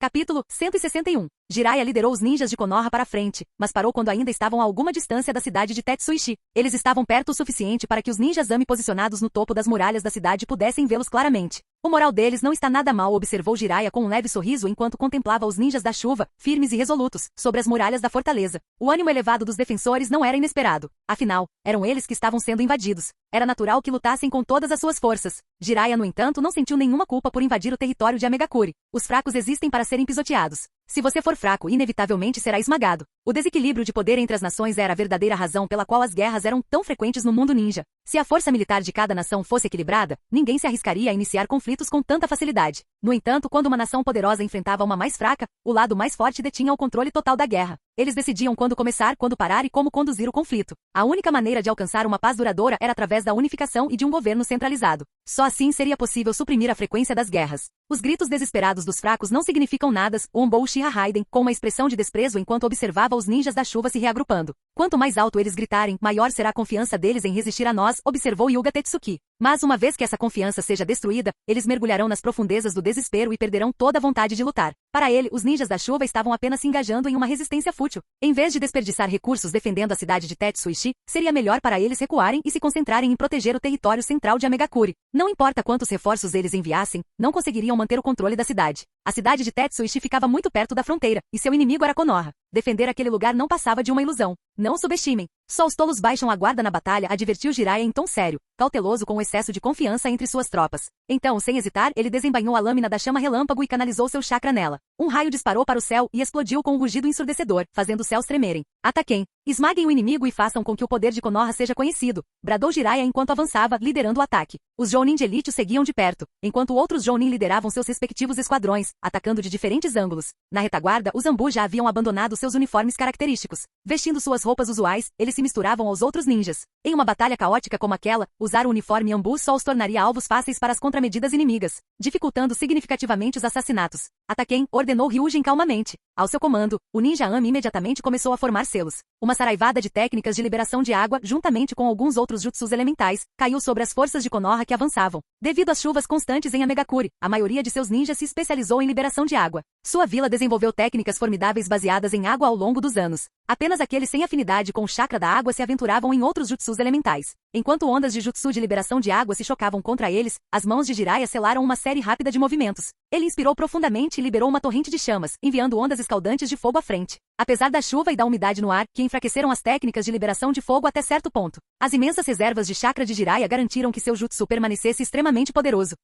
Capítulo 161. Jiraiya liderou os ninjas de Konoha para frente, mas parou quando ainda estavam a alguma distância da cidade de Tetsuishi. Eles estavam perto o suficiente para que os ninjas Ami posicionados no topo das muralhas da cidade pudessem vê-los claramente. O moral deles não está nada mal, observou Jiraiya com um leve sorriso enquanto contemplava os ninjas da chuva, firmes e resolutos, sobre as muralhas da fortaleza. O ânimo elevado dos defensores não era inesperado. Afinal, eram eles que estavam sendo invadidos. Era natural que lutassem com todas as suas forças. Jiraiya, no entanto, não sentiu nenhuma culpa por invadir o território de Amegakure. Os fracos existem para serem pisoteados. Se você for fraco, inevitavelmente será esmagado. O desequilíbrio de poder entre as nações era a verdadeira razão pela qual as guerras eram tão frequentes no mundo ninja. Se a força militar de cada nação fosse equilibrada, ninguém se arriscaria a iniciar conflitos com tanta facilidade. No entanto, quando uma nação poderosa enfrentava uma mais fraca, o lado mais forte detinha o controle total da guerra. Eles decidiam quando começar, quando parar e como conduzir o conflito. A única maneira de alcançar uma paz duradoura era através da unificação e de um governo centralizado. Só assim seria possível suprimir a frequência das guerras. Os gritos desesperados dos fracos não significam nada, ombou Uchiha Raiden, com uma expressão de desprezo enquanto observava os ninjas da chuva se reagrupando. Quanto mais alto eles gritarem, maior será a confiança deles em resistir a nós, observou Hyuga Tetsuki. Mas uma vez que essa confiança seja destruída, eles mergulharão nas profundezas do desespero e perderão toda a vontade de lutar. Para ele, os ninjas da chuva estavam apenas se engajando em uma resistência fútil. Em vez de desperdiçar recursos defendendo a cidade de Tetsuishi, seria melhor para eles recuarem e se concentrarem em proteger o território central de Amegakure. Não importa quantos reforços eles enviassem, não conseguiriam manter o controle da cidade. A cidade de Tetsuishi ficava muito perto da fronteira, e seu inimigo era Konoha. Defender aquele lugar não passava de uma ilusão. Não subestimem. Só os tolos baixam a guarda na batalha, advertiu Jiraiya em tom sério, cauteloso com o excesso de confiança entre suas tropas. Então, sem hesitar, ele desembainhou a lâmina da chama relâmpago e canalizou seu chakra nela. Um raio disparou para o céu e explodiu com um rugido ensurdecedor, fazendo os céus tremerem. Ataquem. Esmaguem o inimigo e façam com que o poder de Konoha seja conhecido, bradou Jiraiya enquanto avançava, liderando o ataque. Os Jounin de elite o seguiam de perto, enquanto outros Jounin lideravam seus respectivos esquadrões, atacando de diferentes ângulos. Na retaguarda, os Anbu já haviam abandonado seus uniformes característicos. Vestindo suas roupas usuais, eles se misturavam aos outros ninjas. Em uma batalha caótica como aquela, usar o uniforme Anbu só os tornaria alvos fáceis para as contramedidas inimigas, dificultando significativamente os assassinatos. Ataquem, ordenou Ryujin calmamente. Ao seu comando, o ninja Ami imediatamente começou a formar selos. Uma saraivada de técnicas de liberação de água, juntamente com alguns outros jutsus elementais, caiu sobre as forças de Konoha que avançavam. Devido às chuvas constantes em Amegakure, a maioria de seus ninjas se especializou em liberação de água. Sua vila desenvolveu técnicas formidáveis baseadas em água ao longo dos anos. Apenas aqueles sem afinidade com o chakra da água se aventuravam em outros jutsus elementais. Enquanto ondas de jutsu de liberação de água se chocavam contra eles, as mãos de Jiraiya selaram uma série rápida de movimentos. Ele inspirou profundamente e liberou uma torrente de chamas, enviando ondas escaldantes de fogo à frente. Apesar da chuva e da umidade no ar, que enfraqueceram as técnicas de liberação de fogo até certo ponto, as imensas reservas de chakra de Jiraiya garantiram que seu jutsu permanecesse extremamente poderoso.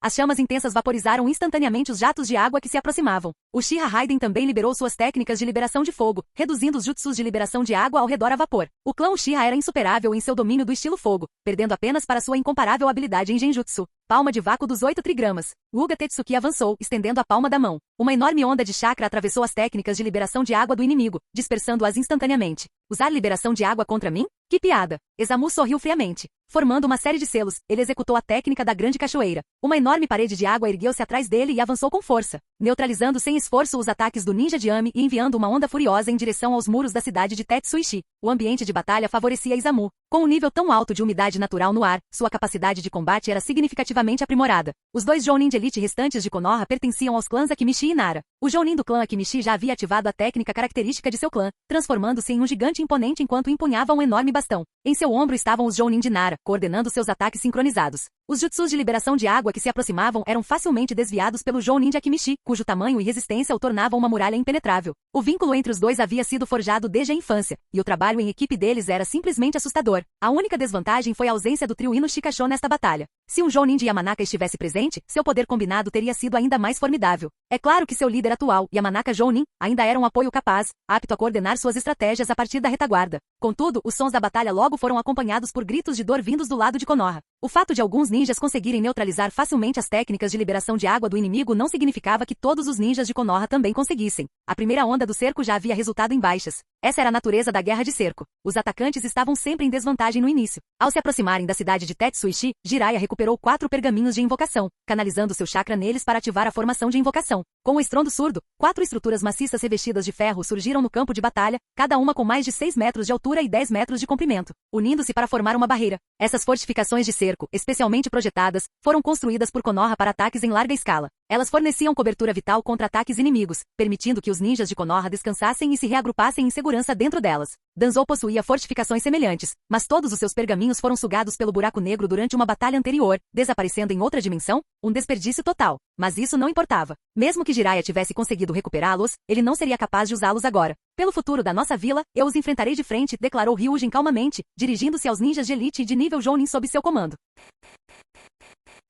As chamas intensas vaporizaram instantaneamente os jatos de água que se aproximavam. Uchiha Raiden também liberou suas técnicas de liberação de fogo, reduzindo os jutsus de liberação de água ao redor a vapor. O clã Uchiha era insuperável em seu domínio do estilo fogo, perdendo apenas para sua incomparável habilidade em genjutsu. Palma de vácuo dos 8 trigramas. Hyuga Tetsuki avançou, estendendo a palma da mão. Uma enorme onda de chakra atravessou as técnicas de liberação de água do inimigo, dispersando-as instantaneamente. Usar liberação de água contra mim? Que piada! Esamu sorriu friamente. Formando uma série de selos, ele executou a técnica da grande cachoeira. Uma enorme parede de água ergueu-se atrás dele e avançou com força, neutralizando sem esforço os ataques do ninja de Ami e enviando uma onda furiosa em direção aos muros da cidade de Tetsuishi. O ambiente de batalha favorecia Esamu. Com um nível tão alto de umidade natural no ar, sua capacidade de combate era significativamente aprimorada. Os dois Jounin de elite restantes de Konoha pertenciam aos clãs Akimishi e Nara. O Jounin do clã Akimishi já havia ativado a técnica característica de seu clã, transformando-se em um gigante imponente enquanto empunhava um enorme bastão. Em seu ombro estavam os Jounin de Nara, coordenando seus ataques sincronizados. Os jutsus de liberação de água que se aproximavam eram facilmente desviados pelo Jounin de Akimishi, cujo tamanho e resistência o tornavam uma muralha impenetrável. O vínculo entre os dois havia sido forjado desde a infância, e o trabalho em equipe deles era simplesmente assustador. A única desvantagem foi a ausência do trio Ino Shikasho nesta batalha. Se um Jounin de Yamanaka estivesse presente, seu poder combinado teria sido ainda mais formidável. É claro que seu líder atual, Yamanaka Jounin, ainda era um apoio capaz, apto a coordenar suas estratégias a partir da retaguarda. Contudo, os sons da batalha logo foram acompanhados por gritos de dor vindos do lado de Konoha. O fato de alguns ninjas conseguirem neutralizar facilmente as técnicas de liberação de água do inimigo não significava que todos os ninjas de Konoha também conseguissem. A primeira onda do cerco já havia resultado em baixas. Essa era a natureza da guerra de cerco. Os atacantes estavam sempre em desvantagem no início. Ao se aproximarem da cidade de Tetsuishi, Jiraiya recuperou 4 pergaminhos de invocação, canalizando seu chakra neles para ativar a formação de invocação. Com um estrondo surdo, 4 estruturas maciças revestidas de ferro surgiram no campo de batalha, cada uma com mais de 6 metros de altura e 10 metros de comprimento, unindo-se para formar uma barreira. Essas fortificações de cerco, especialmente projetadas, foram construídas por Konoha para ataques em larga escala. Elas forneciam cobertura vital contra ataques inimigos, permitindo que os ninjas de Konoha descansassem e se reagrupassem em segurança dentro delas. Danzou possuía fortificações semelhantes, mas todos os seus pergaminhos foram sugados pelo buraco negro durante uma batalha anterior, desaparecendo em outra dimensão, um desperdício total. Mas isso não importava. Mesmo que Jiraiya tivesse conseguido recuperá-los, ele não seria capaz de usá-los agora. Pelo futuro da nossa vila, eu os enfrentarei de frente, declarou Ryujin calmamente, dirigindo-se aos ninjas de elite e de nível Jounin sob seu comando.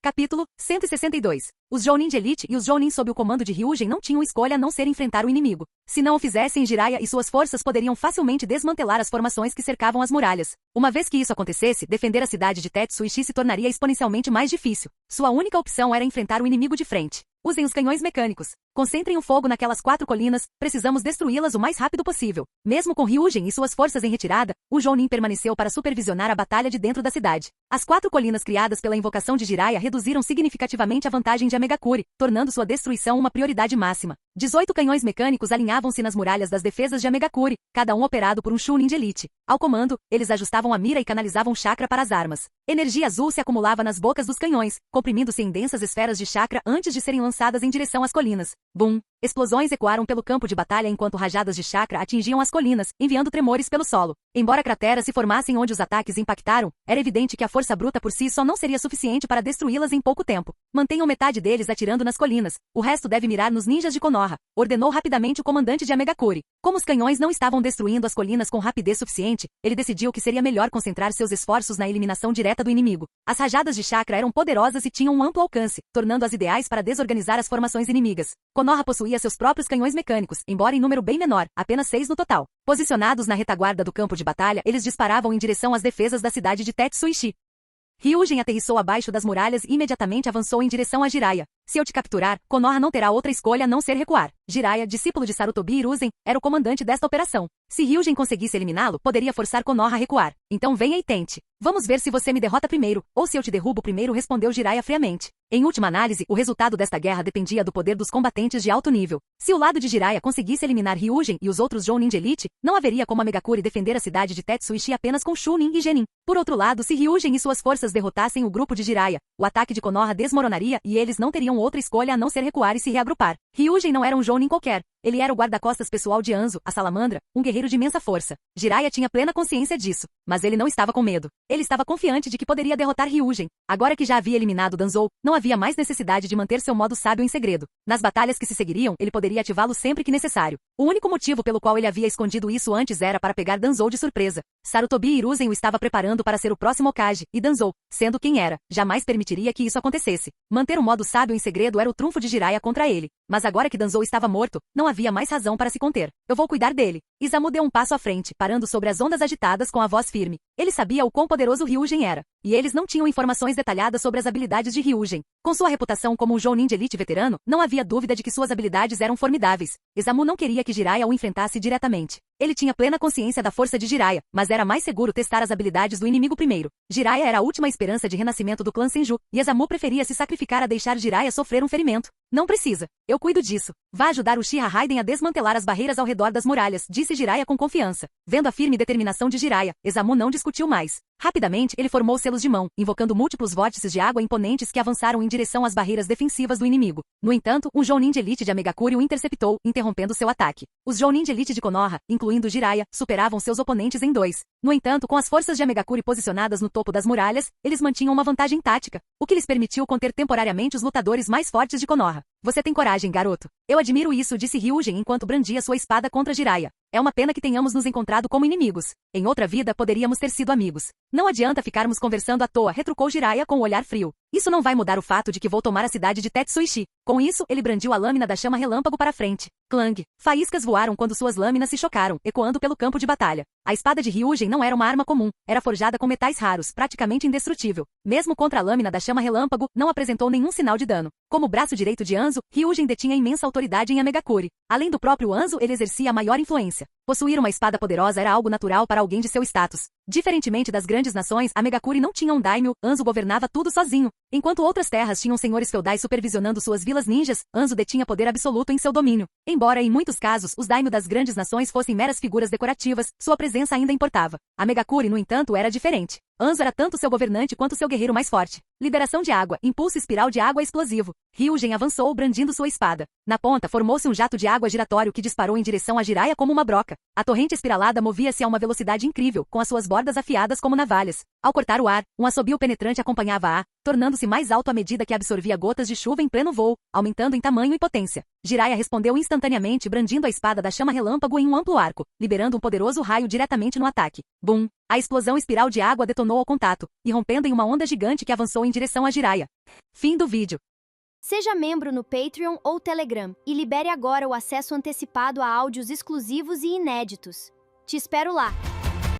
Capítulo 162. Os Jounin de elite e os Jounin sob o comando de Ryujin não tinham escolha a não ser enfrentar o inimigo. Se não o fizessem, Jiraiya e suas forças poderiam facilmente desmantelar as formações que cercavam as muralhas. Uma vez que isso acontecesse, defender a cidade de Tetsuishi se tornaria exponencialmente mais difícil. Sua única opção era enfrentar o inimigo de frente. Usem os canhões mecânicos. Concentrem o fogo naquelas 4 colinas, precisamos destruí-las o mais rápido possível. Mesmo com Ryujin e suas forças em retirada, o Jounin permaneceu para supervisionar a batalha de dentro da cidade. As 4 colinas criadas pela invocação de Jiraiya reduziram significativamente a vantagem de Amegakuri, tornando sua destruição uma prioridade máxima. 18 canhões mecânicos alinhavam-se nas muralhas das defesas de Amegakuri, cada um operado por um Chunin de elite. Ao comando, eles ajustavam a mira e canalizavam chakra para as armas. Energia azul se acumulava nas bocas dos canhões, comprimindo-se em densas esferas de chakra antes de serem lançadas em direção às colinas. Bum! Explosões ecoaram pelo campo de batalha enquanto rajadas de chakra atingiam as colinas, enviando tremores pelo solo. Embora crateras se formassem onde os ataques impactaram, era evidente que a força bruta por si só não seria suficiente para destruí-las em pouco tempo. Mantenham metade deles atirando nas colinas, o resto deve mirar nos ninjas de Konoha, ordenou rapidamente o comandante de Amegakuri. Como os canhões não estavam destruindo as colinas com rapidez suficiente, ele decidiu que seria melhor concentrar seus esforços na eliminação direta do inimigo. As rajadas de chakra eram poderosas e tinham um amplo alcance, tornando-as ideais para desorganizar as formações inimigas. Konoha possuía seus próprios canhões mecânicos, embora em número bem menor, apenas 6 no total. Posicionados na retaguarda do campo de batalha, eles disparavam em direção às defesas da cidade de Tetsuishi. Ryujin aterrissou abaixo das muralhas e imediatamente avançou em direção a Jiraiya. Se eu te capturar, Konoha não terá outra escolha a não ser recuar. Jiraiya, discípulo de Sarutobi Hiruzen, era o comandante desta operação. Se Ryujin conseguisse eliminá-lo, poderia forçar Konoha a recuar. Então venha e tente. Vamos ver se você me derrota primeiro, ou se eu te derrubo primeiro, respondeu Jiraiya friamente. Em última análise, o resultado desta guerra dependia do poder dos combatentes de alto nível. Se o lado de Jiraiya conseguisse eliminar Ryujin e os outros Jounin de elite, não haveria como Amegakuri defender a cidade de Tetsuishi apenas com Chunin e Genin. Por outro lado, se Ryujin e suas forças derrotassem o grupo de Jiraiya, o ataque de Konoha desmoronaria e eles não teriam outra escolha a não ser recuar e se reagrupar. Ryujin não era um Jounin qualquer. Ele era o guarda-costas pessoal de Anzo, a salamandra, um guerreiro de imensa força. Jiraiya tinha plena consciência disso, mas ele não estava com medo. Ele estava confiante de que poderia derrotar Ryujin. Agora que já havia eliminado Danzou, não havia mais necessidade de manter seu modo sábio em segredo. Nas batalhas que se seguiriam, ele poderia ativá-lo sempre que necessário. O único motivo pelo qual ele havia escondido isso antes era para pegar Danzou de surpresa. Sarutobi Hiruzen o estava preparando para ser o próximo Hokage, e Danzou, sendo quem era, jamais permitiria que isso acontecesse. Manter o modo sábio em segredo era o trunfo de Jiraiya contra ele. Mas agora que Danzou estava morto, não havia mais razão para se conter. Eu vou cuidar dele. Izamu deu um passo à frente, parando sobre as ondas agitadas com a voz firme. Ele sabia o quão poderoso Ryujin era, e eles não tinham informações detalhadas sobre as habilidades de Ryujin. Com sua reputação como um Jounin de elite veterano, não havia dúvida de que suas habilidades eram formidáveis. Izamu não queria que Jiraiya o enfrentasse diretamente. Ele tinha plena consciência da força de Jiraiya, mas era mais seguro testar as habilidades do inimigo primeiro. Jiraiya era a última esperança de renascimento do clã Senju, e Izamu preferia se sacrificar a deixar Jiraiya sofrer um ferimento. Não precisa. Eu cuido disso. Vá ajudar o Uchiha Raiden a desmantelar as barreiras ao redor das muralhas, disse Jiraiya com confiança. Vendo a firme determinação de Jiraiya, Izamu não discutiu mais. Rapidamente, ele formou selos de mão, invocando múltiplos vórtices de água imponentes que avançaram em direção às barreiras defensivas do inimigo. No entanto, um Jounin de elite de Amegakuri o interceptou, interrompendo seu ataque. Os Jounin de elite de Konoha, incluindo Jiraiya, superavam seus oponentes em 2. No entanto, com as forças de Amegakuri posicionadas no topo das muralhas, eles mantinham uma vantagem tática, o que lhes permitiu conter temporariamente os lutadores mais fortes de Konoha. Você tem coragem, garoto. Eu admiro isso, disse Ryujin enquanto brandia sua espada contra Jiraiya. É uma pena que tenhamos nos encontrado como inimigos. Em outra vida poderíamos ter sido amigos. Não adianta ficarmos conversando à toa, retrucou Jiraiya com um olhar frio. Isso não vai mudar o fato de que vou tomar a cidade de Tetsuishi. Com isso, ele brandiu a lâmina da chama relâmpago para frente. Clang! Faíscas voaram quando suas lâminas se chocaram, ecoando pelo campo de batalha. A espada de Ryujin não era uma arma comum, era forjada com metais raros, praticamente indestrutível. Mesmo contra a lâmina da chama relâmpago, não apresentou nenhum sinal de dano. Como braço direito de Anzo, Ryujin detinha imensa autoridade em Amegakuri. Além do próprio Anzo, ele exercia a maior influência. Possuir uma espada poderosa era algo natural para alguém de seu status. Diferentemente das grandes nações, Amegakuri não tinha um daimyo, Anzo governava tudo sozinho. Enquanto outras terras tinham senhores feudais supervisionando suas vilas ninjas, Anzo detinha poder absoluto em seu domínio. Embora em muitos casos os daimyo das grandes nações fossem meras figuras decorativas, sua presença ainda importava. Amegakuri, no entanto, era diferente. Anzo era tanto seu governante quanto seu guerreiro mais forte. Liberação de água, impulso espiral de água explosivo. Ryujin avançou brandindo sua espada. Na ponta, formou-se um jato de água giratório que disparou em direção a Jiraiya como uma broca. A torrente espiralada movia-se a uma velocidade incrível, com as suas bordas afiadas como navalhas. Ao cortar o ar, um assobio penetrante acompanhava-a, tornando-se mais alto à medida que absorvia gotas de chuva em pleno voo, aumentando em tamanho e potência. Jiraiya respondeu instantaneamente brandindo a espada da chama relâmpago em um amplo arco, liberando um poderoso raio diretamente no ataque. Bum! A explosão espiral de água detonou ao contato, irrompendo em uma onda gigante que avançou em direção a Jiraiya. Fim do vídeo. Seja membro no Patreon ou Telegram e libere agora o acesso antecipado a áudios exclusivos e inéditos. Te espero lá!